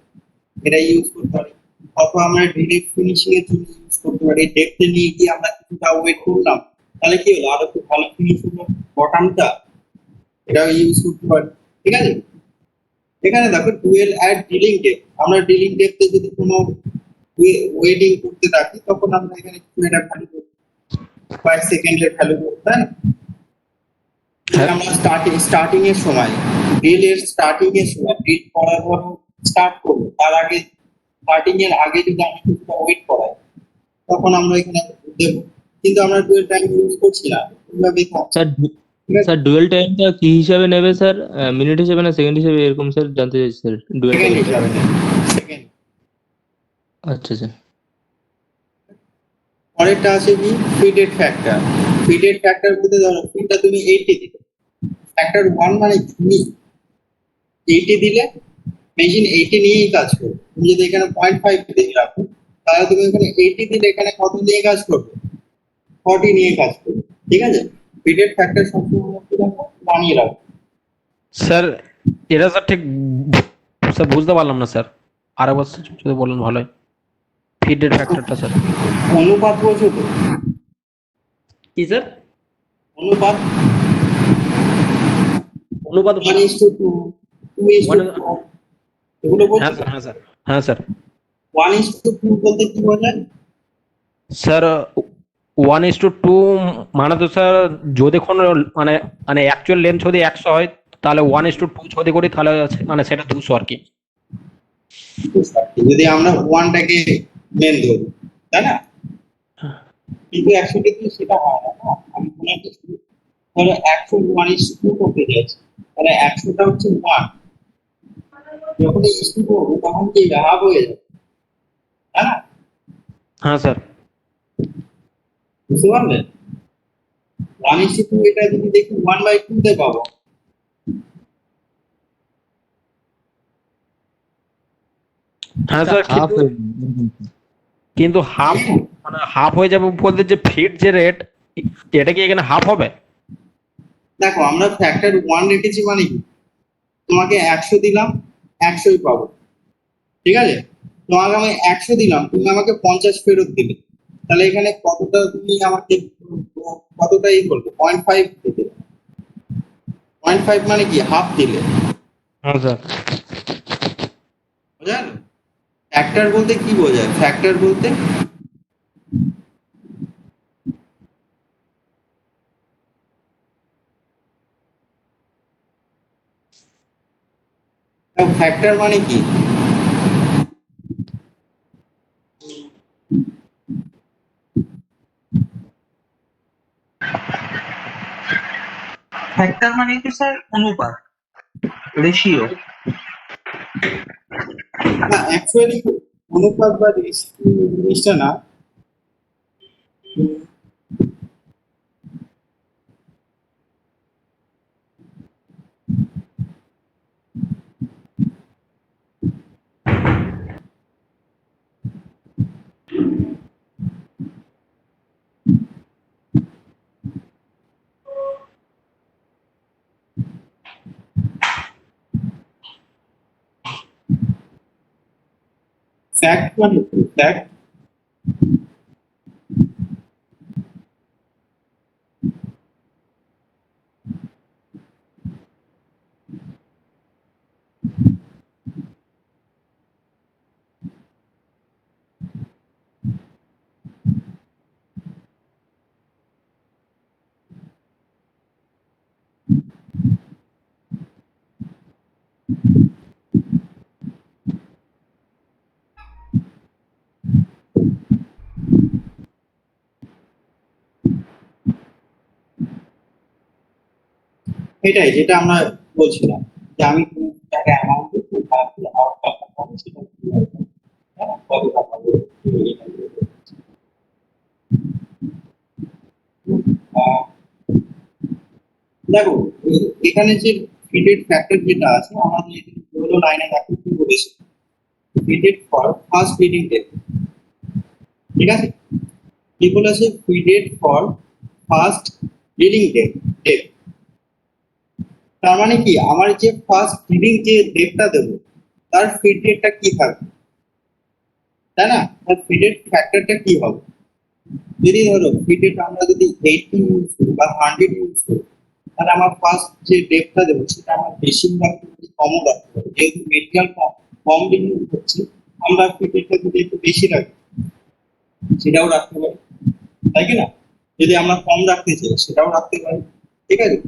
এটা ইউজ করতে পারি। অথবা আমরা ডিরেক্ট ফিনিশিং এর জন্য ইউজ করতে পারি, ডেপথে নিয়ে গিয়ে আমরা কিছুটা ওয়েট করলাম, তাহলে কি হলো? আরো খুব ভালো ফিনিশ হলো বটমটা, এটাও ইউজ করতে পারি। ঠিক আছে? এখানে দেখো ডুয়েল অ্যাড ডিলিং ডেপ, আমরা ডিলিং ডেপতে যদি কোনো ওয়েডিং করতে থাকি তখন আমরা এখানে কিছু একটা ভ্যালু করবো, কয়েক সেকেন্ডের ভ্যালু করবো তাই না? হ্যাঁ আমরা স্টার্টিং এর সময় ড্রিলের স্টার্টিং এর সময় ড্রিল করার পর স্টার্ট করবো, তার আগে স্টার্টিং এর আগে যদি আমরা কিছুটা ওয়েট করাই তখন আমরা এখানে দেবো, কিন্তু আমরা ডুয়েল টাইম ইউজ করছি না, এইভাবেই থাকছে। স্যার ঠিক আছে? স্যার ডুয়েল টাইমটা কি হিসাবে নেবে স্যার? মিনিট হিসেবে না সেকেন্ড হিসেবে, এরকম স্যার জানতে চাইছি স্যার ডুয়েল সেকেন্ড টাইমটা। হিসাবে সেকেন্ড। আচ্ছা স্যার। পরেরটা আছে কি ফিটেড ফ্যাক্টর। ফিটেড ফ্যাক্টর বলতে ধরো ফিটটা তুমি 80 দিলে, ফ্যাক্টর 1 মানে তুমি 80 দিলে মেশিন 80 নিয়েই কাজ করবে। তুমি যদি এখানে 0.5 দিয়ে রাখো তাহলে তুমি এখানে 80 দিলে এখানে কত নিয়ে কাজ করবে? 40 নিয়ে কাজ করবে। ঠিক আছে? ফিটেড ফ্যাক্টর সবসময় 1 রাখো। স্যার এটা স্যার ঠিক স্যার বুঝতে পারলাম না স্যার, আরেকবার যদি বলেন ভালো হয়, ফিডের ফ্যাক্টরটা স্যার। অনুপাত বলছো তো? কি স্যার? অনুপাত অনুপাত 1:2, 2:4 এগুলো বলছো হ্যাঁ তো? স্যার, হ্যাঁ স্যার, হ্যাঁ স্যার। 1:2 বলতে কি বোঝায়? স্যার 1:2 মানে তো স্যার যদি কোনো মানে মানে অ্যাকচুয়াল লেন্থ যদি 100 হয় তাহলে 1:2 যদি করি তাহলে মানে সেটা 200 আর কি। যদি আমরা ওয়ানটাকে মেন ধরি, তাই না? কিন্তু একশোতে তো সেটা হয় না, না? আমি কোনো একটা ধরো 100 1:2 করতে চাইছি, তাহলে 100টা হচ্ছে ওয়ান, যখন এই ইস্যু করবো তখন কি হাফ হয়ে যাবে, তাই না? হ্যাঁ স্যার। বুঝতে পারলেন? 1:2 এটা যদি দেখি 1/2 তে পাবো। হ্যাঁ এটা স্যার, হাফ কিন্তু হয়ে যাবে। কিন্তু হাফ মানে হাফ হয়ে যাবে বলতে যে ফিট যে রেট, এটা কি এখানে হাফ হবে? দেখো আমরা ফ্যাক্টর ওয়ান রেখেছি মানে কি, তোমাকে 100 দিলাম, 100ই পাবো, ঠিক আছে? তোমাকে আমি 100 দিলাম, তুমি আমাকে 50 ফেরত দিলে, তাহলে এখানে কতটা তুমি আমাকে কতটা বলবে, 0.5 দিলে। 0.5 মানে কি, হাফ দিলে, হ্যাঁ স্যার। বুঝলেন? ফ্যাক্টর বলতে কি বোঝায়? ফ্যাক্টর বলতে ফ্যাক্টর মানে কি? ফ্যাক্টর মানে কি স্যার? অনুপাত, রেশিও। না, অ্যাকচুয়ালি অনুপাত বা জিনিসটা না। ফ্যাক্ট মানে কি? ফ্যাক্ট এটাই যেটা আমরা বলছিলাম, যে আমি কোনো টাকা অ্যামাউন্ট দিচ্ছি, তারপরে আউটকামটা পাবো সেটা কি হবে, হ্যাঁ, কত টাকা পাবো, আহ, দেখো এখানে যে ফিটেড ফ্যাক্টর যেটা আছে আমাদের এখানে হলো লাইনে দেখো কি বলেছে, fitted for first bidding day, ঠিক আছে? কি বলেছে? Fitted for first bidding day. তার মানে কি, আমার যে ফার্স্ট বিডিং যে ডেটটা দেবো তার ফিট ডেটটা কি থাকবে, তাই না? তার ফিটেড ফ্যাক্টরটা কি হবে? যদি ধরো ফিটেড আমরা যদি 80 ইউজ করি বা 100 ইউজ করি, তাহলে আমার ফার্স্ট যে ডেটটা দেবো সেটা আমার বেশি রাখতে পারি, কমও রাখতে পারি, যেহেতু মেটেরিয়াল কম বিনিয়োগ হচ্ছে, আমরা ফিটেডটা যদি একটু বেশি রাখি সেটাও রাখতে পারি, তাই কি না? যদি আমরা কম রাখতে চাই সেটাও রাখতে পারি, ঠিক আছে?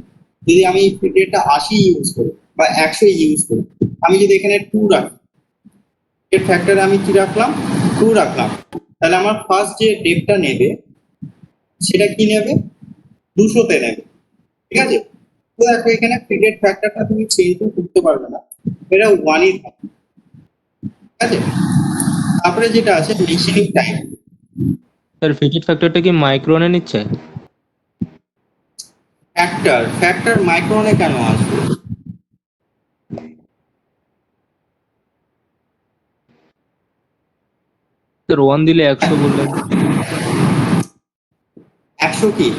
যদি আমি ফিটেডটা 80 ইউজ করি বা 100 ইউজ করি, আমি যদি এখানে 2 রাখি, এর ফ্যাক্টরে আমি কি রাখলাম, 2 রাখলাম, তাহলে আমার ফার্স্ট যে ডেটটা নেবে সেটা কি নেবে, 200-তে নেবে, ঠিক আছে? তো দেখো এখানে ফিটেড ফ্যাক্টরটা তুমি চেঞ্জ করতে পারবে না, এটা ওয়ানই থাকবে, ঠিক আছে? তারপরে যেটা আছে মেশিনিং টাইম। স্যার ফিটেড ফ্যাক্টরটা কি মাইক্রনে নিচ্ছে? ফ্যাক্টর মাইক্রনে কেন আসবে? স্যার 1 দিলে 100 বললেন। 100 কি,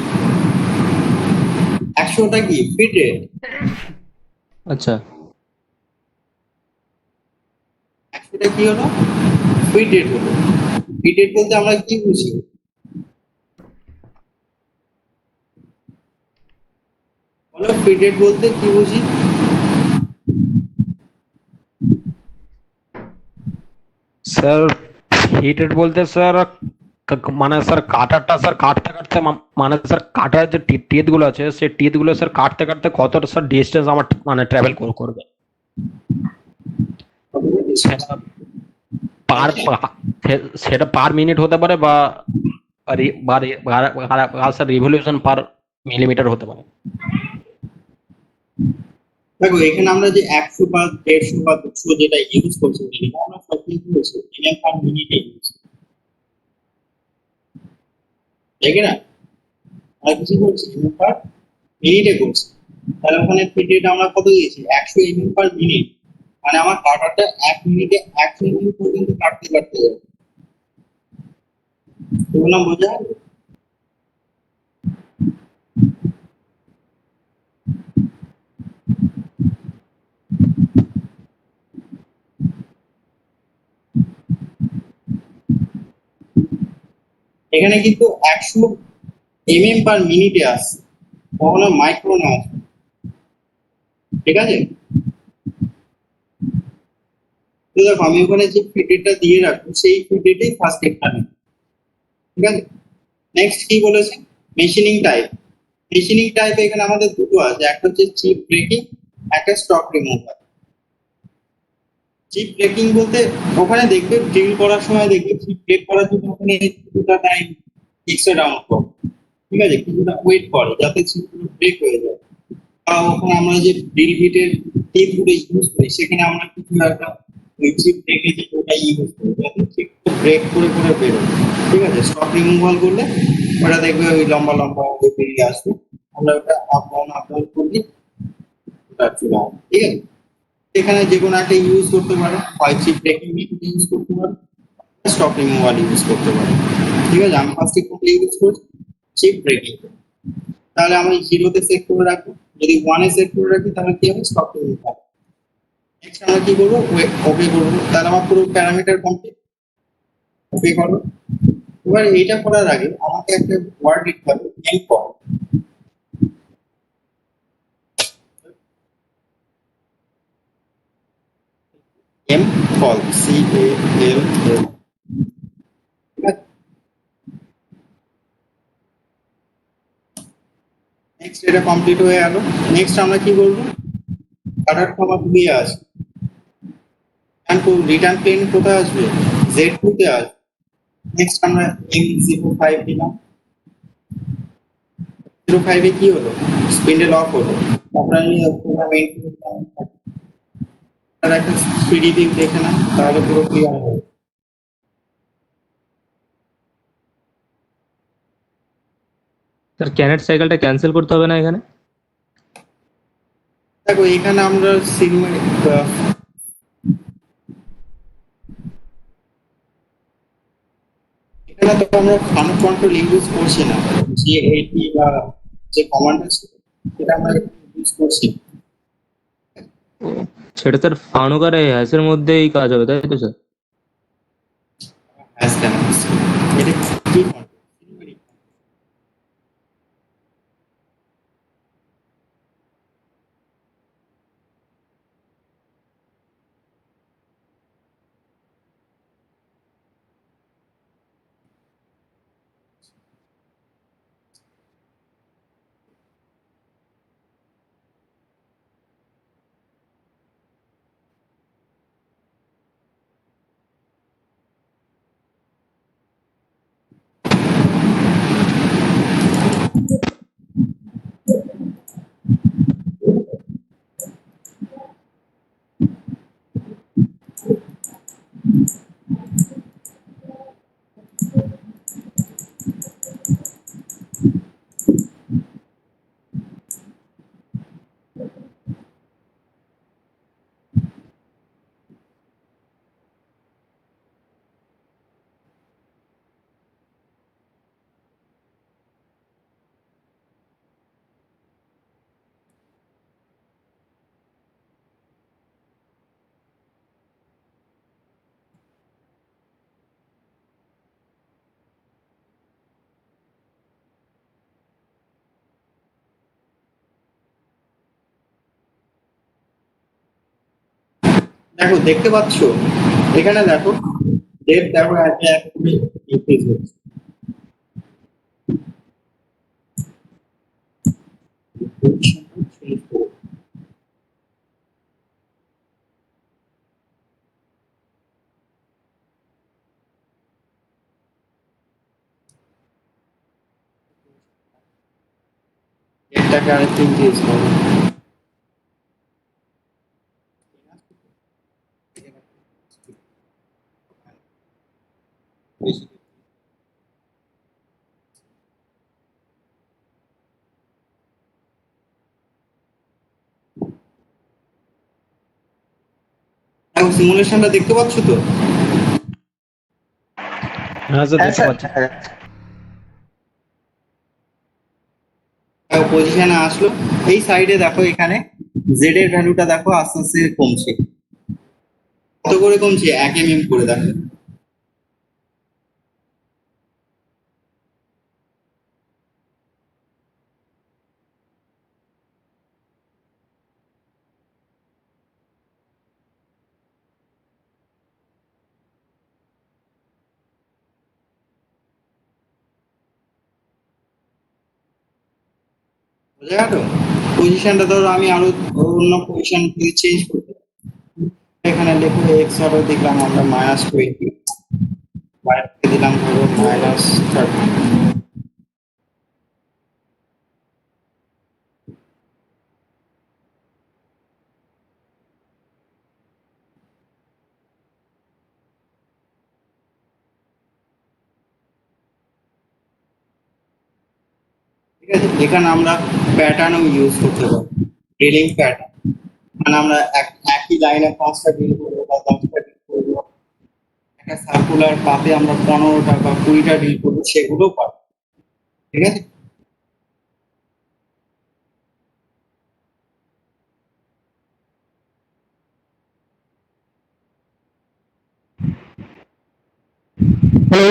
100টা কি ফিটেড, আচ্ছা। 100টা কি হলো, ফিটেড হলো। ফিটেড বলতে আমরা কি বুঝি, বলো ফিটেড বলতে কি বুঝি? স্যার হিটেড বলতে স্যার মানে স্যার কাটারটা স্যার কাটতে কাটতে মানে স্যার কাটার যে টিথ গুলো আছে সেই টিথ গুলো স্যার কাটতে কাটতে কতটা স্যার ডিস্টেন্স আমার মানে ট্রাভেল করবে সেটা পার সেটা পার মিনিট হতে পারে বা স্যার রিভলিউশন পার মিলিমিটার হতে পারে। দেখো এখানে আমরা যে 100 বা 150 বা 200 যেটা ইউজ করছি সেটা আমরা সব কিছু করছি এমএম পার মিনিটে ইউজ, তাই কি না? আর কিছু করছি এমএম পার মিনিটে করছি, তাহলে ওখানে পিরিয়ড আমরা কত দিয়েছি 100 এমএম পার মিনিট, মানে আমার কাটারটা 1 মিনিটে 100 এমএম পর্যন্ত কাটতে কাটতে যাবে। এগুলো বোঝা গেল? এখানে কিন্তু 100 এমএম পার মিনিটে আসছে, কখনো মাইক্রোনে আসবে, ঠিক আছে? তো দেখো আমি ওখানে যে ফিডেটটা দিয়ে রাখবো সেই ফিডেটেই ফার্স্ট একটা নেব, ঠিক আছে? নেক্সট কি বলেছে, মেশিনিং টাইপ। মেশিনিং টাইপ এখানে আমাদের দুটো আছে, একটা হচ্ছে চিপ ব্রেকিং, একটা স্টক রিমুভার। চিপ ব্রেকিং বলতে ওখানে দেখবে ড্রিল করার সময় দেখবে চিপ ব্রেক করার জন্য ওখানে কিছুটা টাইম এক্সট্রা ডাউন করে, ঠিক আছে, কিছুটা ওয়েট করে যাতে চিপগুলো ব্রেক হয়ে যায়। বা ওখানে আমরা যে ড্রিল বিটের টিপগুলো ইউজ করি সেখানে আমরা কিছু একটা ওই চিপ ব্রেকে যে ওটা ইউজ করি যাতে চিপটা ব্রেক করে করে বেরোয়, ঠিক আছে? স্টক রিমুভাল করলে ওটা দেখবে ওই লম্বা লম্বা হয়ে বেরিয়ে আসবে, আমরা ওটা আপ ডাউন করলে ওটা চলে আসবে, ঠিক আছে? এখানে যে কোনো একটা ইউজ করতে পারো, হয় চিপ ব্রেকিং ইউজ করতে পারো, স্টক রিমুভাল ইউজ করতে পারো, ঠিক আছে? আমি ফার্স্টে কোনটা ইউজ করছি, চিপ ব্রেকিং। তাহলে আমি জিরোতে সেট করে রাখবো, যদি ওয়ানে সেট করে রাখি তাহলে কি হবে, স্টক রিমুভাল। নেক্সট আমরা কি করবো, ওকে করবো, তাহলে আমার পুরো প্যারামিটার কমপ্লিট। ওকে করো। এবার এইটা করার আগে আমাকে একটা ওয়ার্ড লিখতে হবে, M call. M call, CALL। Next এটা কমপ্লিট হয়ে গেল। নেক্সট আমরা কি করবো, কাটার ক্ষমা ঘুরিয়ে আসবে, রিটার্ন প্লেন কোথায় আসবে, Z2 তে আসবে। নেক্সট আমরা M05 দিলাম, 05 এ কি হলো, স্পিন্ডেল অফ হলো। তারপর আমি প্রোগ্রাম এন্ড করলাম, তার একটা স্পিডি দিক দেখে না, তাহলে পুরো ক্লিয়ার হবে। স্যার ক্যানেট সাইকেলটা ক্যান্সেল করতে হবে না এখানে? দেখো এখানে আমরা এখানে তো আমরা ফান কন্ট্রোল ইউজ করছি না, যে এটি বা যে কমান্ড আছে সেটা আমরা ইউজ করছি না। ও, সেটা স্যার ফানুক আর হ্যাশের মধ্যেই কাজ হবে, তাই তো স্যার? হ্যাঁ কেন এটা কি control? দেখো দেখতে পাচ্ছ, এখানে দেখো ডেট দেখো একে একে করে increase হচ্ছে, পজিশনটা চেঞ্জ করব। এটাকে আরেকটু ইনক্রিজ করব। বেশি। এখন সিমুলেশনটা দেখতে পাচ্ছ তো? হ্যাঁ স্যার, হ্যাঁ দেখতে স্যার, পাচ্ছি। দেখা যাচ্ছে। পজিশনে আসলো। এই সাইডে দেখো, এখানে জেড এর ভ্যালুটা দেখো আস্তে আস্তে কমছে। কত করে কমছে? 1 mm করে দেখো। বোঝা গেল? পজিশনটা ধরো আমি আরো অন্য পজিশন থেকে চেঞ্জ করতে পারি। এখানে লেখো এক্স আরো দিলাম আমরা -20, বাইরে দিলাম ধরো -30। ঠিক আছে, এখানে আমরা প্যাটার্নও ইউজ করতে পারি, ড্রিলিং প্যাটার্ন। মানে আমরা একই লাইনে 5টা ড্রিল করবো বা 10টা ড্রিল করবো, একটা সার্কুলার পাতে আমরা 15টা বা 20টা ড্রিল করবো, সেগুলো পারি। ঠিক আছে। হ্যালো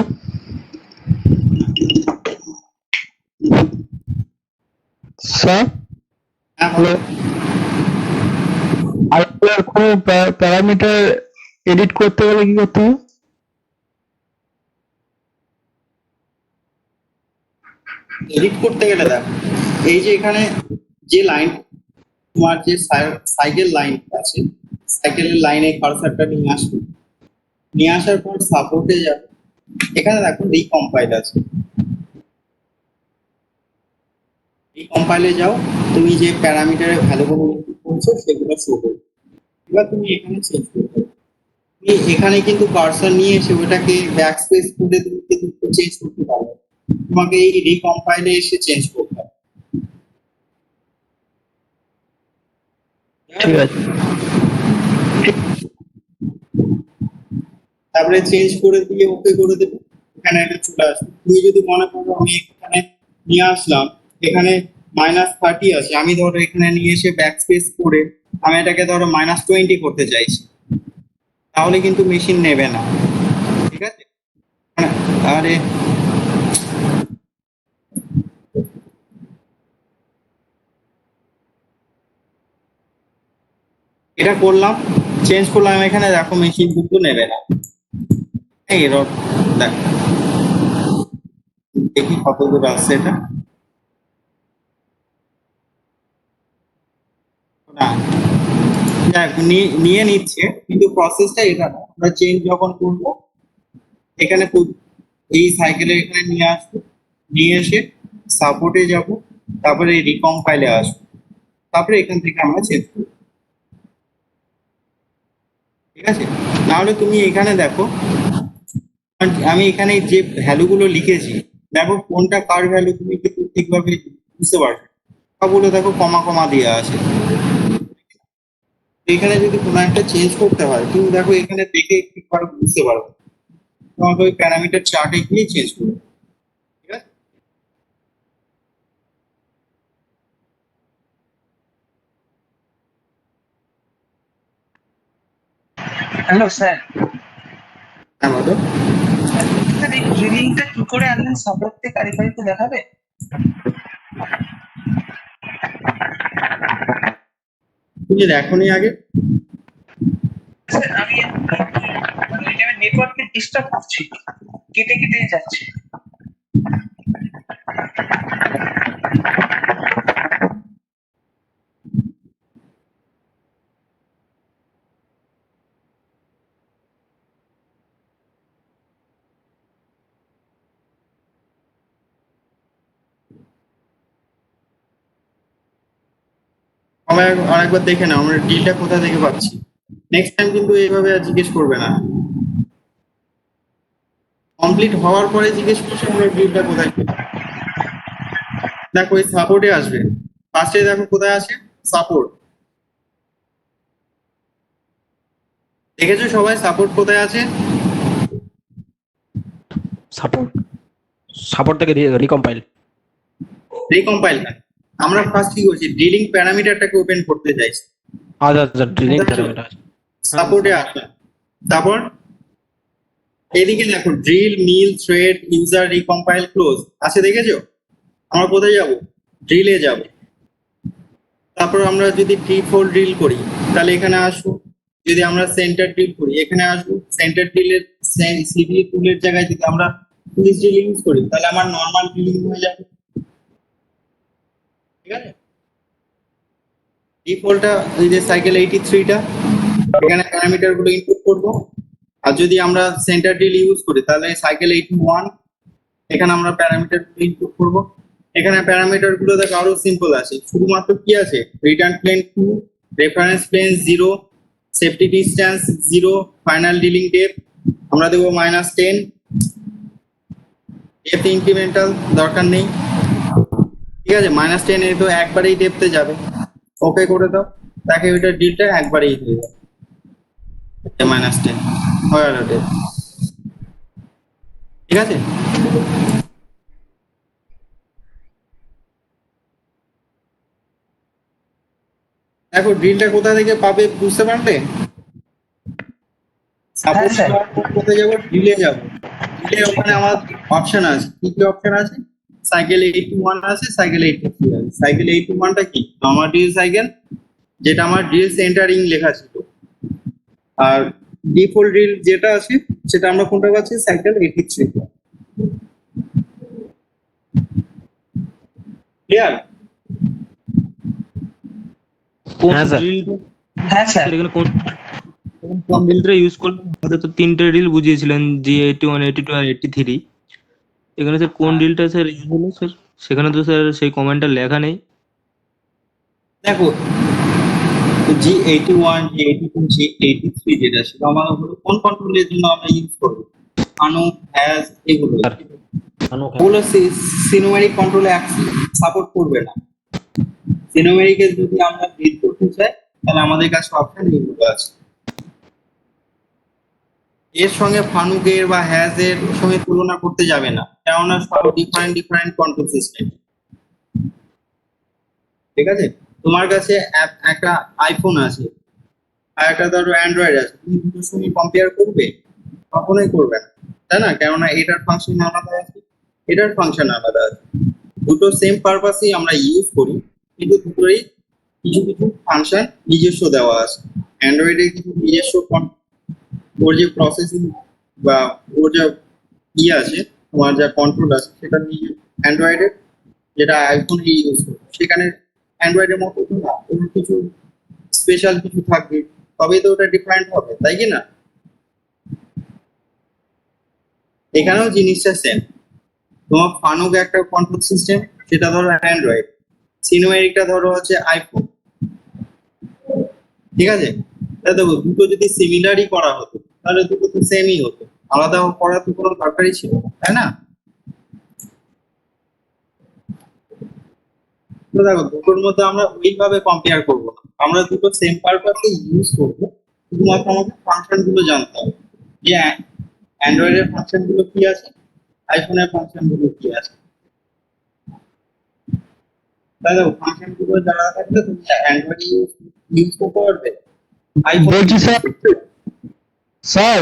স্যার, হ্যাঁ হ্যালো। বলো। আর কোনো প্যারামিটার এডিট করতে গেলে কি করতে হবে? এডিট করতে গেলে দেখো, এই যে এখানে যে লাইন, তোমার যে সাইকেল লাইন আছে, সাইকেলের লাইনে কার্সারটা নিয়ে আসবে। নিয়ে আসার পর সাপোর্টে যাবে। এখানে দেখো রিকম্পাইল আছে। রিকম্পাইলে যাও, তুমি যে প্যারামিটারের ভ্যালুগুলো করছো সেগুলো শো করবে। এবার তুমি এখানে চেঞ্জ করতে হবে। তুমি এখানে কিন্তু কার্সার নিয়ে এসে ওটাকে ব্যাক স্পেস করে তুমি কিন্তু চেঞ্জ করতে পারবে। তোমাকে এই রিকম্পাইলে এসে চেঞ্জ করতে হবে। ঠিক আছে। তারপরে চেঞ্জ করে দিয়ে ওকে করে দেবে। এখানে একটা চলে আসবে। তুমি যদি মনে করো আমি এখানে নিয়ে আসলাম, এখানে -30 আছে, আমি ধরো এখানে নিয়ে এসে ব্যাক স্পেস করে আমি এটাকে ধরো -20 করতে চাইছি, তাহলে কিন্তু মেশিন নেবে না। ঠিক আছে। হ্যাঁ, আরে এটা করলাম, চেঞ্জ করলাম, এখানে দেখো মেশিন কিন্তু নেবে না। এই এরর দেখ, দেখি কত দূর আসছে এটা। না, দেখ নিয়ে নিচ্ছে, কিন্তু প্রসেসটা এটা না। আমরা চেঞ্জ যখন করবো, এখানে এই সাইকেলে এখানে নিয়ে আসবো, নিয়ে এসে সাপোর্টে যাব, তারপরে এই রিকম্পাইলে আসবো, তারপরে এখান থেকে আমরা চেঞ্জ করবো। ঠিক আছে। নাহলে তুমি এখানে দেখো, আমি এখানে যে ভ্যালুগুলো লিখেছি, দেখো কোনটা কার ভ্যালু তুমি কিন্তু ঠিকভাবে বুঝতে পারবে। সবগুলো দেখো কমা কমা দেওয়া আছে। এখানে যদি কোনো একটা চেঞ্জ করতে হয়, তুমি দেখো এখানে দেখে ঠিকভাবে বুঝতে পারবে। তোমাকে ওই প্যারামিটার চার্টে গিয়ে চেঞ্জ করবে। ঠিক আছে। হ্যালো স্যার, হ্যাঁ বলো। স্যার এই ড্রিলিংটা কি করে আনলেন সম্পর্কে কারিগরিতে দেখাবে? তুমি দেখোনি আগে? স্যার আমি মানে ওই টাইমে নেটওয়ার্কের ডিস্টার্ব হচ্ছে, কেটে কেটে যাচ্ছে। সবাই আরেকবার দেখে নাও আমরা ডিলটা কোথা থেকে পাচ্ছি। নেক্সট টাইম কিন্তু এইভাবে আর জিজ্ঞেস করবে না, কমপ্লিট হওয়ার পরে জিজ্ঞেস করছে আমরা ডিলটা কোথায় পেলাম। দেখো এই সাপোর্টে আসবে, ফার্স্টে দেখো কোথায় আছে, সাপোর্ট। দেখেছো সবাই সাপোর্ট কোথায় আছে? সাপোর্ট, সাপোর্ট থেকে রিকম্পাইল। রিকম্পাইল না, আমরা ফার্স্ট কি করছি, ড্রিলিং প্যারামিটারটাকে ওপেন করতে চাইছি। আচ্ছা আচ্ছা, ড্রিলিং প্যারামিটার। সাপোর্টে আসবে, তারপর এদিকে দেখো ড্রিল, মিল, থ্রেড, ইউজার, রিকম্পাইল, ক্লোজ আছে, দেখেছো? আমরা কোথায় যাব, ড্রিলে যাব। তারপর আমরা যদি T4 ড্রিল করি তাহলে এখানে আসবো, যদি আমরা সেন্টার ড্রিল করি এখানে আসবো, সেন্টার ড্রিলের সিডি টুলের জায়গায় যদি আমরা পুলিশ ড্রিল ইউজ করি তাহলে আমার নর্মাল ড্রিলিং হয়ে যাবে, ঠিক আছে? ডিফল্টটা এই যে সাইকেল 83টা, এখানে প্যারামিটার গুলো ইনপুট করব। আর যদি আমরা সেন্টার ড্রিল ইউজ করি তাহলে সাইকেল 81, এখানে আমরা প্যারামিটার ইনপুট করব। এখানে প্যারামিটার গুলো দেখো আরো সিম্পল আছে, শুধুমাত্র কি আছে, return plane 2, reference plane 0, safety distance 0, final drilling depth আমরা দেবো -10, ডেপথ ইনক্রিমেন্টাল দরকার নেই, ঠিক আছে? -10 এ তো একবারেই ডেপথে যাবে, ওকে করে দাও, তাকে ওইটা ডিলটা একবারেই হয়ে যাবে, -10 হয়ে গেল ডেপথ, ঠিক আছে? দেখো ড্রিলটা কোথা থেকে পাবে বুঝতে পারলে? Suppose sir. কোথায় যাবো, ড্রিলে যাবো, ড্রিলে ওখানে আমার অপশন আছে, কি কি অপশন আছে, সাইকেল 81 আছে, সাইকেল 83 আছে। সাইকেল 81টা কি, আমার ড্রিল সাইকেল, যেটা আমার ড্রিল সেন্টারিং লেখা ছিল। আর ডিফল্ট ড্রিল যেটা আছে সেটা আমরা কোনটা পাচ্ছি, সাইকেল 83। ক্লিয়ার? কোন হ্যাঁ, স্যার। ড্রিল হ্যাঁ স্যার। এখানে কোন ড্রিলটা ইউজ করলে আমাদের তো তিনটে ড্রিল বুঝিয়েছিলেন, G81, 82 আর 83। এখানে স্যার কোন ড্রিলটা স্যার ইউজ হলো স্যার? সেখানে তো স্যার সেই কমেন্টটা লেখা নেই। দেখো G81, G82, G83 যেটা ছিল আমাদের হলো কোন কন্ট্রোলের জন্য আমরা ইউজ করবো, আনো, হ্যাজ, এগুলো ওগুলো সিনোমেরিক কন্ট্রোলে সাপোর্ট করবে না। সিনোমেরিকে যদি আমরা রিড করতে চাই তাহলে আমাদের কাছে অপশন এইগুলো আছে। এর সঙ্গে ফানুকের বা হ্যাজের সঙ্গে তুলনা করতে যাবে না, কেননা সব ডিফারেন্ট ডিফারেন্ট কন্ট্রোল সিস্টেম, ঠিক আছে? তোমার কাছে একটা আইফোন আছে আর একটা ধরো অ্যান্ড্রয়েড আছে, তুমি দুটোর সঙ্গে কম্পেয়ার করবে? কখনোই করবে না, তাই না? কেননা এটার ফাংশন আলাদা আছে, এটার ফাংশন আলাদা আছে, দুটো সেম পারপাসই আমরা ইউজ করি, কিন্তু দুটোরই কিছু কিছু ফাংশন নিজস্ব দেওয়া আছে। অ্যান্ড্রয়েডে কিছু নিজস্ব ওর যে প্রসেসিং বা ওর যা আছে, তোমার যা কন্ট্রোল আছে সেটা নিজে অ্যান্ড্রয়েডের, যেটা আইফোন ইউজ করে সেখানে অ্যান্ড্রয়েডের মতো তো না, ওর কিছু স্পেশাল কিছু থাকবে, তবেই তো ওটা ডিফারেন্ট হবে, তাই কি না? এখানেও জিনিসটা সেম, তোমার ফানুক একটা কন্ট্রোল সিস্টেম, সেটা ধরো অ্যান্ড্রয়েড, সিনোমেরিকটা ধরো হচ্ছে আইফোন, ঠিক আছে? তাহলে দেখো দুটো যদি সিমিলারই করা হতো তাহলে দুটো তো সেমই হতো, আলাদা করার তো কোনো দরকারই ছিল না, তাই না? তো দেখো দুটোর মধ্যে আমরা ওইভাবে কম্পেয়ার করবো না, আমরা দুটো সেম পারপাসে ইউজ করবো, শুধুমাত্র আমাদের ফাংশন গুলো জানতে হবে, যে অ্যান্ড্রয়েডের ফাংশন গুলো কি আছে, আইফোনের ফাংশন গুলো কি আছে। তাই দেখো ফাংশন গুলো জানা থাকলে তুমি অ্যান্ড্রয়েড ইউজ করতে পারবে, আইফোন। বলছি স্যার, স্যার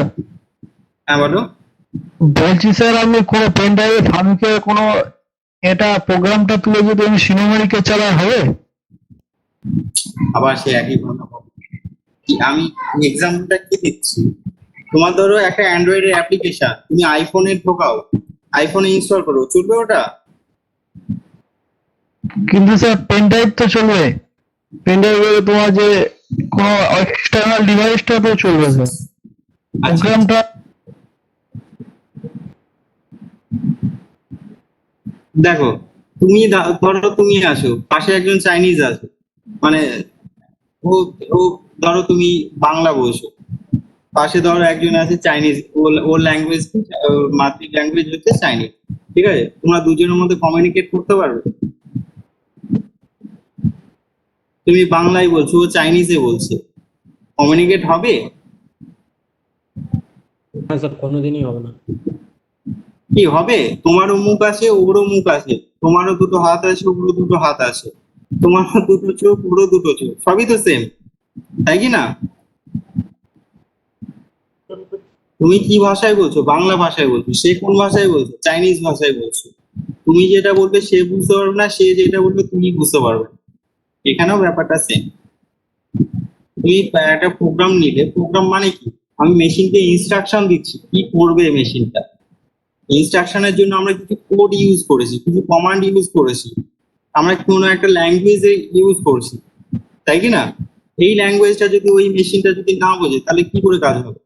হ্যাঁ বলো। বলছি স্যার, আমি কোনো পেন ড্রাইভে ফানুকে কোনো এটা প্রোগ্রামটা তুলে যদি আমি সিনেমারিকে চালাই হবে? আবার সে একই কথা বলো। কি আমি এক্সাম্পলটা কি দিচ্ছি, তোমার ধরো একটা অ্যান্ড্রয়েডের অ্যাপ্লিকেশন তুমি আইফোনে ঢোকাও, আইফোনে ইনস্টল করো, চলবে ওটা? কিন্তু স্যার পেন ড্রাইভ তো চলবে, পেন ড্রাইভে তোমার যে কোনো এক্সটার্নাল ডিভাইসটা তো চলবে স্যার, প্রোগ্রামটা। দেখো তুমি ধরো তুমি আসো, পাশে একজন চাইনিজ আছে, মানে ও ও ধরো তুমি বাংলা বলছো, পাশে ধরো একজন আছে চাইনিজ, ওর ল্যাঙ্গুয়েজ, মাতৃ ল্যাঙ্গুয়েজ হচ্ছে চাইনিজ, ঠিক আছে? তোমরা দুজনের মধ্যে কমিউনিকেট করতে পারবে? তুমি বাংলায় বলছো, ও চাইনিজে বলছে, কমিউনিকেট হবে? হ্যাঁ স্যার, কোনোদিনই হবে না। কি হবে? তোমারও মুখ আছে, ওরও মুখ আছে, তোমারও দুটো হাত আছে, ওরও দুটো হাত আছে, তোমারও দুটো চোখ, ওরও দুটো চোখ, সবই তো সেম, তাই কি না? তুমি কি ভাষায় বলছো? বাংলা ভাষায় বলছো, সে কোন ভাষায় বলছো? চাইনিজ ভাষায় বলছো। তুমি যেটা বলবে সে বুঝতে পারবে না, সে যেটা বলবে তুমি বুঝতে পারবে না। এখানেও ব্যাপারটা সেম। তুমি একটা প্রোগ্রাম নিলে, প্রোগ্রাম মানে কি? আমি মেশিনকে ইনস্ট্রাকশন দিচ্ছি কি করবে মেশিনটা। ইনস্ট্রাকশনের জন্য আমরা কিছু কোড ইউজ করেছি, কিছু কমান্ড ইউজ করেছি, আমরা কোনো একটা ল্যাঙ্গুয়েজে ইউজ করছি, তাই কি না? এই ল্যাঙ্গুয়েজটা যদি ওই মেশিনটা যদি না বোঝে তাহলে কি করে কাজ হবে?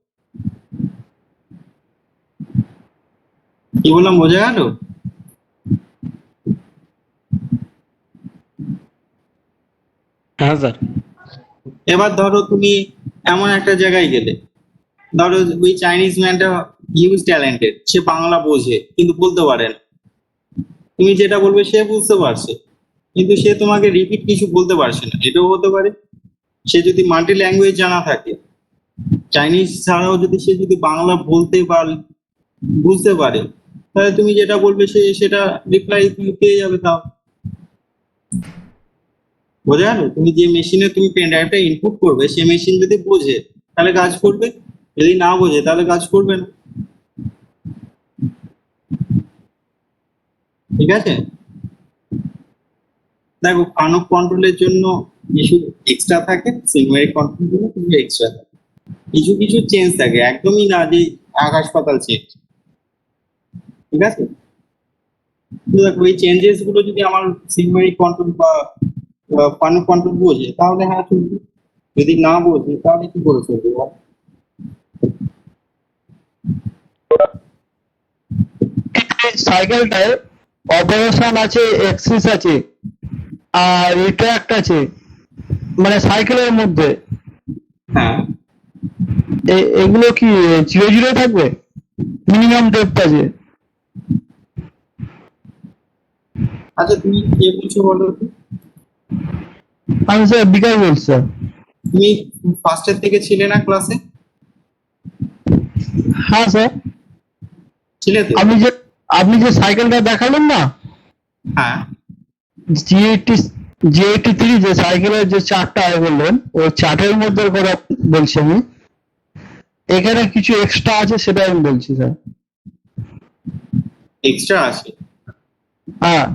কি বললাম, বোঝা গেল? হ্যাঁ স্যার। এবার ধরো তুমি এমন একটা জায়গায় গেলে, ধরো ওই চাইনিজ ম্যানটা হিউজ ট্যালেন্টেড, সে বাংলা বোঝে কিন্তু বলতে পারে না, তুমি যেটা বলবে সে বুঝতে পারছে কিন্তু সে তোমাকে রিপিট কিছু বলতে পারছে না, এটাও হতে পারে। সে যদি মাল্টি ল্যাঙ্গুয়েজ জানা থাকে, চাইনিজ ছাড়াও যদি সে যদি বাংলা বলতে বা বুঝতে পারে, তাহলে তুমি যেটা বলবে সে সেটা রিপ্লাই তুমি পেয়ে যাবে। তাও বোঝা গেল? তুমি যে মেশিনে তুমি পেন ড্রাইভটা ইনপুট করবে, সে মেশিন যদি বোঝে তাহলে কাজ করবে, যদি না বোঝে তাহলে কাজ করবে না। ঠিক আছে? দেখো, কানক কন্ট্রোলের জন্য কিছু এক্সট্রা থাকে, সিগমেরিক কন্ট্রোলের জন্য কিছু এক্সট্রা থাকে, কিছু কিছু চেঞ্জ থাকে, একদমই না যে আকাশ পাতাল চেঞ্জ। ঠিক আছে? তো দেখো, এই চেঞ্জেস গুলো যদি আমার সিগমেরিক কন্ট্রোল বা কানক কন্ট্রোল বোঝে তাহলে হ্যাঁ চলবে, যদি না বোঝে তাহলে কি করে চলবে বল? সাইকেলটায় অপারেশন আছে, এক্সিস আছে, আর রিট্রাক্ট আছে, মানে সাইকেলের মধ্যে হ্যাঁ, এগুলো কি জিরো জিরো থাকবে? মিনিমাম ডেপথ আছে। আচ্ছা তুমি কে বলছো বলো তো? আমি স্যার বিকাশ বলছি স্যার। তুমি ফার্স্টের থেকে ছিলে না ক্লাসে? হ্যাঁ স্যার। ছিলে তো? আপনি যে আপনি যে সাইকেলটা দেখালেন না, হ্যাঁ, জি80, জি83 যে সাইকেলের যে চারটা বললেন, ওই চার্টের মধ্যে করে বলছি আমি, এখানে কিছু এক্সট্রা আছে সেটা আমি বলছি স্যার। এক্সট্রা আছে? হ্যাঁ,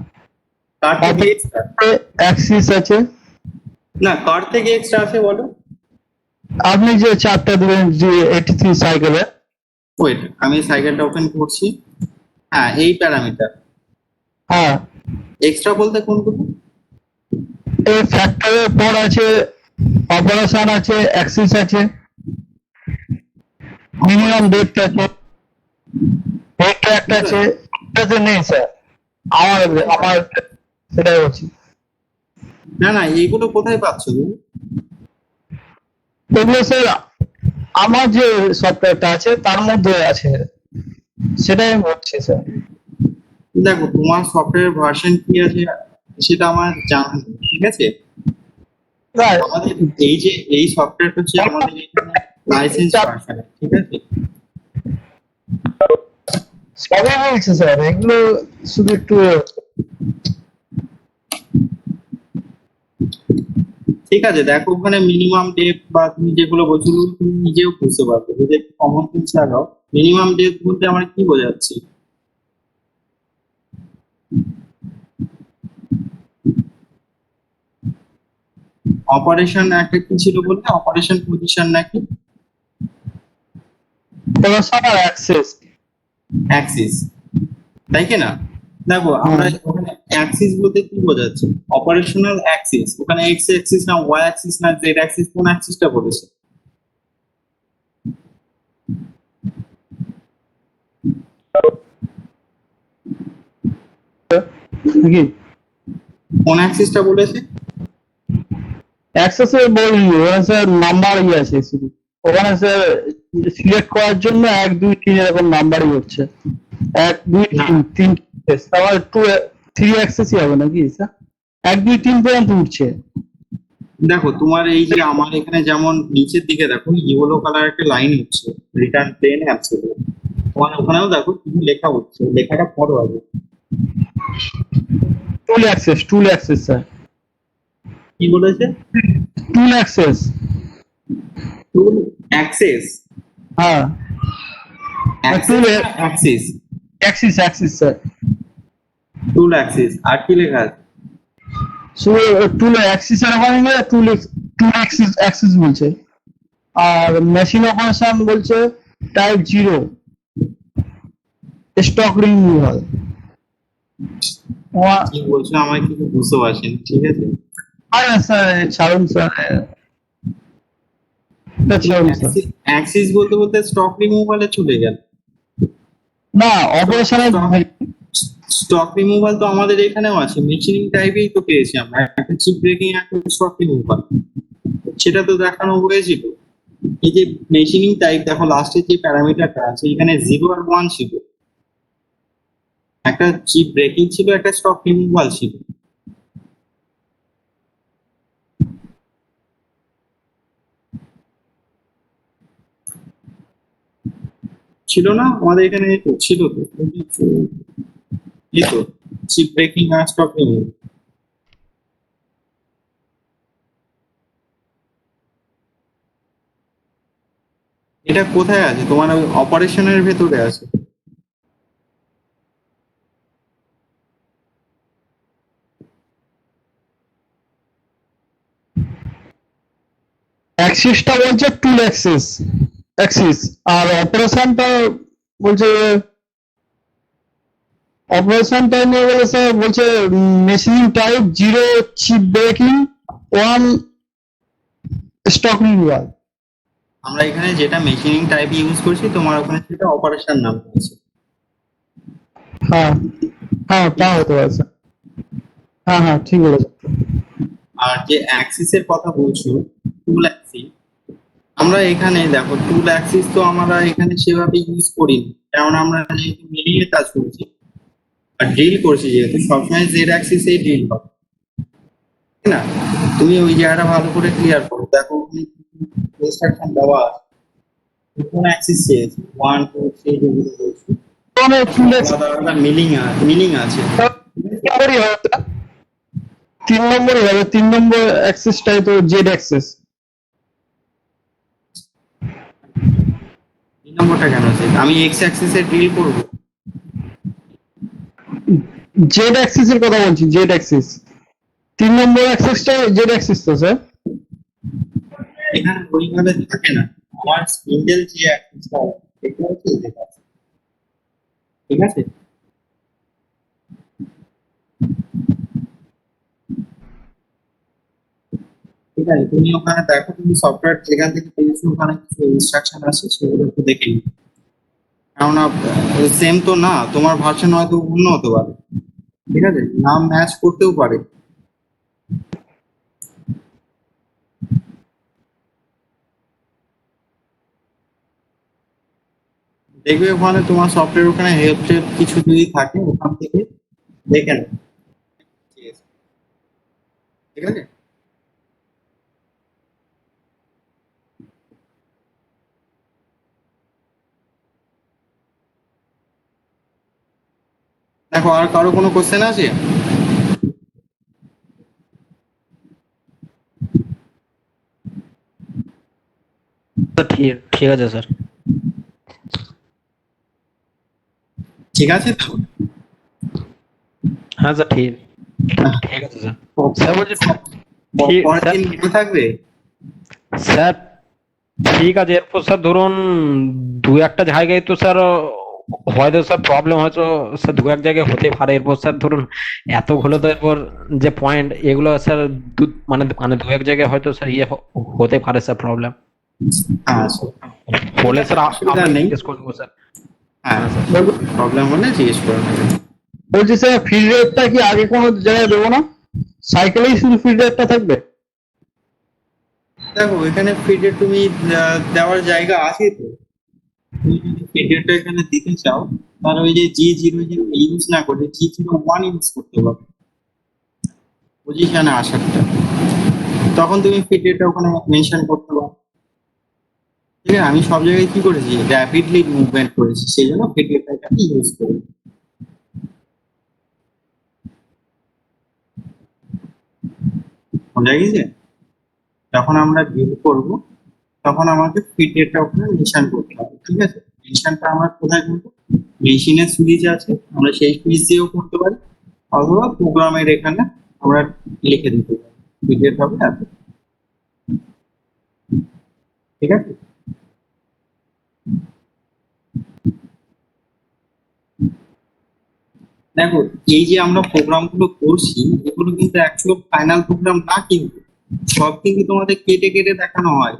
কার থেকে এক্সট্রা? অ্যাক্সিস আছে। না, কার থেকে এক্সট্রা আছে বলো? আপনি যে চারটা দিলেন জি83 সাইকেলে, ওয়েট, আমি সাইকেলটা ওপেন করছি। হ্যাঁ, এই প্যারামিটার হ্যাঁ, এক্সট্রা বলতে কোনগুলো? এই ফ্যাক্টরের পর আছে, অপারেশন আছে, অ্যাক্সিস আছে, মিনিমাম ডেপথ আছে, রিট্রাক্ট আছে। এটাতে নেই স্যার, আমার আমার সেটাই বলছি। না না, এইগুলো কোথায় পাচ্ছ তুমি? এগুলো স্যার আমার যে সফটওয়্যারটা আছে তার মধ্যে আছে, সেটাই আমি বলছি স্যার। দেখো, তোমার সফটওয়্যার ভার্সন কি আছে সেটা আমার জানা নেই, ঠিক আছে? স্যার, আমাদের এই যে এই সফটওয়্যারটা হচ্ছে আমাদের এখানে লাইসেন্স ভার্সন, ঠিক আছে? সবাই বলছে স্যার, এগুলো শুধু একটু ঠিক আছে, দেখো ওখানে মিনিমাম ডেপথ বা তুমি যেগুলো বলছো তুমি নিজেও বুঝতে পারবে, যদি একটু কমন সেন্স লাগাও। মিনিমাম ডেপথ বলতে আমরা কি বোঝাচ্ছি? অপারেশন একটা কি ছিল বলতে, অপারেশন পজিশন নাকি অপারেশন আর অ্যাক্সেস। অ্যাক্সিস, তাই কি না? দেখো আমরা ওখানে অ্যাক্সিস বলতে কি বোঝাচ্ছি? অপারেশনাল অ্যাক্সিস, ওখানে এক্স অ্যাক্সিস না ওয়াই অ্যাক্সিস না জেড অ্যাক্সিস, কোন অ্যাক্সিসটা বলেছে? নাকি কোন অ্যাক্সিসটা বলেছে? অ্যাক্সেসে বলিনি, ওখানে স্যার নাম্বারই আছে শুধু। ওখানে স্যার সিলেক্ট করার জন্য 1 2 3 এরকম নাম্বারই হচ্ছে। 1 2 3 তারপর 3 অ্যাক্সেসই হবে নাকি স্যার? 1 2 3 পর্যন্ত উঠছে। দেখো তোমার এই যে আমার এখানে যেমন নিচের দিকে দেখো ইয়েলো কালার একটা লাইন হচ্ছে, রিটার্ন প্লেন অ্যাবসলিউট। তোমার ওখানেও দেখো কিছু লেখা হচ্ছে, লেখাটা পড়ো আগে। টুল অ্যাক্সেস স্যার। কি বলেছে? টুল অ্যাক্সেস। টুল অ্যাক্সেস। হ্যাঁ, অ্যাক্সেস অ্যাক্সেস অ্যাক্সিস স্যার। টুল অ্যাক্সেস আর কি লেখা আছে? শুধু টুল অ্যাক্সিস এর ওখানে টুল অ্যাক্সিস বলছে। আর মেশিন অপারেশন বলছে টাইপ 0 স্টক রিমুভাল। কি বলছো আমায় কিছু বুঝতে পারছি না, ঠিক আছে? আরে স্যার ছাড়ুন স্যার, এটা ছাড়ুন স্যার। অ্যাক্সিস বলতে বলতে স্টক রিমুভালে চলে গেল। না, অপারেশনের স্টক রিমুভাল তো আমাদের এখানেও আছে, মেশিনিং টাইপেই তো পেয়েছি আমরা, একটা চিপ ব্রেকিং একটা স্টক রিমুভাল, সেটা তো দেখানো হয়েছিল। এই যে মেশিনিং টাইপ দেখো লাস্টে যে প্যারামিটারটা আছে এখানে 0 আর 1 ছিল, একটা চিপ ব্রেকিং ছিল, একটা স্টক রিমুভাল ছিল। ছিল না আমাদের এখানে? এই তো ছিল তো, এই তো চিপ ব্রেকিং আর স্টক রিমুভাল। এটা কোথায় আছে? তোমার ওই অপারেশনের ভেতরে আছে। অ্যাক্সিসটা বলছে টুল অ্যাক্সিস, আর অপারেশনটা বলছে, অপারেশনটা নিয়ে বলেছে, বলছে machining type 0 chip breaking 1 stock removal. আমরা এখানে যেটা মেশিনিং টাইপ ইউজ করছি তোমার ওখানে সেটা অপারেশন নাম আছে। হ্যাঁ হ্যাঁ, তা হতে পারে স্যার। হ্যাঁ হ্যাঁ, ঠিক বলেছেন। আর যে অ্যাক্সিস এর কথা বলছো, টুল অ্যাক্সিস, আমরা এখানে দেখো টুল অ্যাক্সিস তো আমরা এখানে সেভাবে ইউজ করিনি, কারণ আমরা যেহেতু মিলিয়ে কাজ করছি আর ড্রিল করছি, যেহেতু সবসময় জেড অ্যাক্সিসেই ড্রিল হবে, ঠিক না? তুমি ওই জায়গাটা ভালো করে ক্লিয়ার করো, দেখো ইনস্ট্রাকশন দেওয়া আছে কোন অ্যাক্সিস চেয়েছে, 1 2 3 যেগুলো বলছি মানে টুল আলাদা আলাদা মিলিং আছে। নম্বরই হবে স্যার। 3 নম্বরই হবে, 3 নম্বর অ্যাক্সেসটাই তো জেড অ্যাক্সেস। এই নম্বরটা কেন আছে? আমি এক্স অ্যাক্সিসে ড্রিল করব। জেড অ্যাক্সিস এর কথা বলছি, জেড অ্যাক্সিস 3 নম্বর অ্যাক্সেসটা জেড অ্যাক্সিস তো স্যার। এখানে ওইভাবে থাকে না, আমার স্পিন্ডেল যে অ্যাক্সিসটা এটা হচ্ছে Z axis, ঠিক আছে? ঠিক আছে, তুমি ওখানে দেখো, তুমি সফটওয়্যার যেখান থেকে পেয়েছো ওখানে কিছু ইনস্ট্রাকশন আছে সেগুলো একটু দেখে নিও, কেননা সেম তো না, তোমার ভার্সন হয়তো অন্য হতে পারে, ঠিক আছে? নাম ম্যাচ করতেও পারে। দেখবে ওখানে তোমার সফটওয়্যার ওখানে হেল্প কিছু যদি থাকে ওখান থেকে দেখে নেবে, ঠিক আছে? দেখো আর কারো কোনো কোশ্চেন আছে? ঠিক ঠিক আছে স্যার। ঠিক আছে তো? হ্যাঁ স্যার, ঠিক ঠিক আছে স্যার। স্যার বলছি ঠিক পরের স্যার। দিন মনে থাকবে। স্যার ঠিক আছে, এরপর স্যার ধরুন দু একটা জায়গায় তো স্যার হয়তো স্যার প্রবলেম হয়তো স্যার দু এক জায়গায় হতে পারে, এরপর স্যার ধরুন এতগুলো তো এরপর যে পয়েন্ট এগুলো স্যার মানে মানে দু এক জায়গায় হয়তো স্যার হতে পারে স্যার প্রবলেম, হ্যাঁ বলে স্যার অসুবিধা আপনাকে নেই। জিজ্ঞেস করবো স্যার। হ্যাঁ প্রবলেম হলে জিজ্ঞেস করে নেবে। বলছি স্যার ফিড রেটটা কি আগে কোনো জায়গায় দেবো না, সাইকেলেই শুধু ফিড রেটটা থাকবে? দেখো এখানে ফিডের তুমি দেওয়ার জায়গা আছে তো। তুমি যদি ফিডেরটা এখানে দিতে চাও তাহলে ওই যে G00 ইউজ না করে G01 ইউজ করতে পারো পজিশনে আসারটা। তখন তুমি ফিডেরটা ওখানে মেনশন করতে পারো। ঠিক আছে, আমি সব জায়গায় কি করেছি, র্যাপিডলি মুভমেন্ট করেছি, সেই জন্য ফিডেরটা এখানে ইউজ করি। বোঝা গেছে? যখন আমরা ডিল করব তখন আমাকে ফিডেরটা ওখানে মেনশন করতে হবে। ঠিক আছে, মেনশনটা আমরা কোথায় করবো? মেশিনের সুইচ আছে, আমরা সেই সুইচ দিয়েও করতে পারি, অথবা প্রোগ্রামের এখানে আমরা লিখে দিতে পারি ফিডের হবে এত। ঠিক আছে, দেখো এই যে আমরা প্রোগ্রাম গুলো করছি এগুলো কিন্তু অ্যাকচুয়াল ফাইনাল প্রোগ্রাম না, কিন্তু সব কিন্তু তোমাদের কেটে কেটে দেখানো হয়।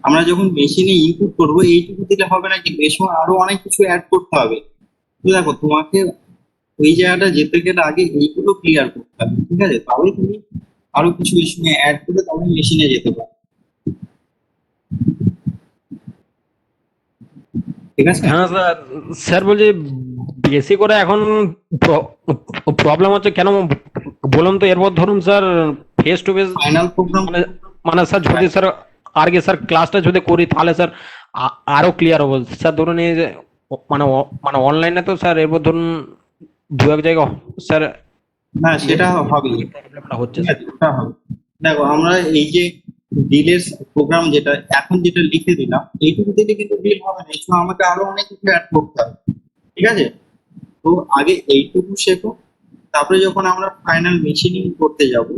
আমরা যখন মেশিনে ইনপুট করবো এইটুকু দিলে হবে না, কিন্তু এর সময় আরো অনেক কিছু অ্যাড করতে হবে। তো দেখো তোমাকে ওই জায়গাটা যেতে গেলে আগে এইগুলো ক্লিয়ার করতে হবে। ঠিক আছে, তবে তুমি আরো কিছু এর সঙ্গে অ্যাড করে তবে মেশিনে যেতে পারো। ঠিক আছে, হ্যাঁ স্যার, স্যার বলছি বেশি করে এখন প্রবলেম হচ্ছে কেন বলুন তো? এরপর ধরুন sir face to face final program মানে মানে স্যার যদি স্যার আর কি স্যার ক্লাসটা যদি করি তাহলে স্যার আরো ক্লিয়ার হবে স্যার। ধরুন এই যে মানে মানে অনলাইনে তো স্যার এরপর ধরুন দু এক জায়গা স্যার না সেটা হবে। প্রবলেমটা হচ্ছে ঠিক স্যার। আছে, ওটা হবে। দেখো আমরা এই যে ডিলের প্রোগ্রাম যেটা এখন যেটা লিখে দিলাম এইটুকু দিলে কিন্তু ডিল হবে না, এছাড়া আমাকে আরো অনেক কিছু অ্যাড করতে হবে। ঠিক আছে, তো আগে এইটুকু শেখো, তারপরে যখন আমরা ফাইনাল মেশিনিং করতে যাব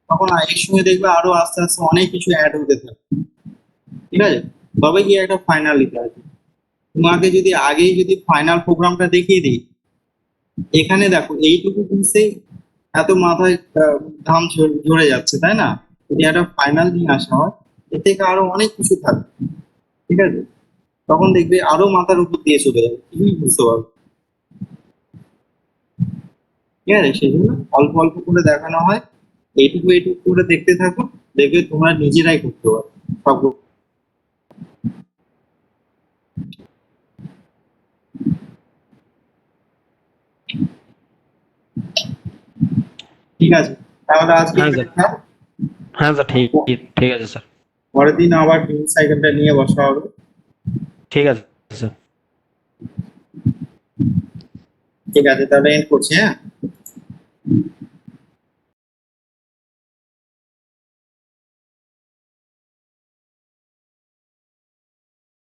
তখন এর সঙ্গে দেখবে আরো আস্তে আস্তে অনেক কিছু অ্যাড হতে থাকবে। ঠিক আছে, তবে গিয়ে একটা ফাইনাল লিখে আছে। তোমাকে যদি আগেই যদি ফাইনাল প্রোগ্রামটা দেখিয়ে দিই, এখানে দেখো এইটুকু বুঝতেই এত মাথায় ঘাম ঝরে যাচ্ছে, তাই না? যদি একটা ফাইনাল নিয়ে আসা হয় এর থেকে আরো অনেক কিছু থাকবে। ঠিক আছে, তখন দেখবে আরো মাথার উপর দিয়ে চলে যাবে, কিছুই বুঝতে পারবে। ঠিক আছে, সেই জন্য অল্প অল্প করে দেখানো হয়, এইটুকু এইটুকু করে দেখতে থাকো, দেখবে তোমরা নিজেরাই করতে পারো সব। ঠিক আছে, তাহলে আজকে হ্যাঁ স্যার, থাক। হ্যাঁ স্যার, ঠিক ঠিক আছে স্যার, পরের দিন আবার ডিম সাইকেলটা নিয়ে বসা হবে। ঠিক আছে স্যার। ঠিক আছে, তাহলে এন্ড করছি, হ্যাঁ।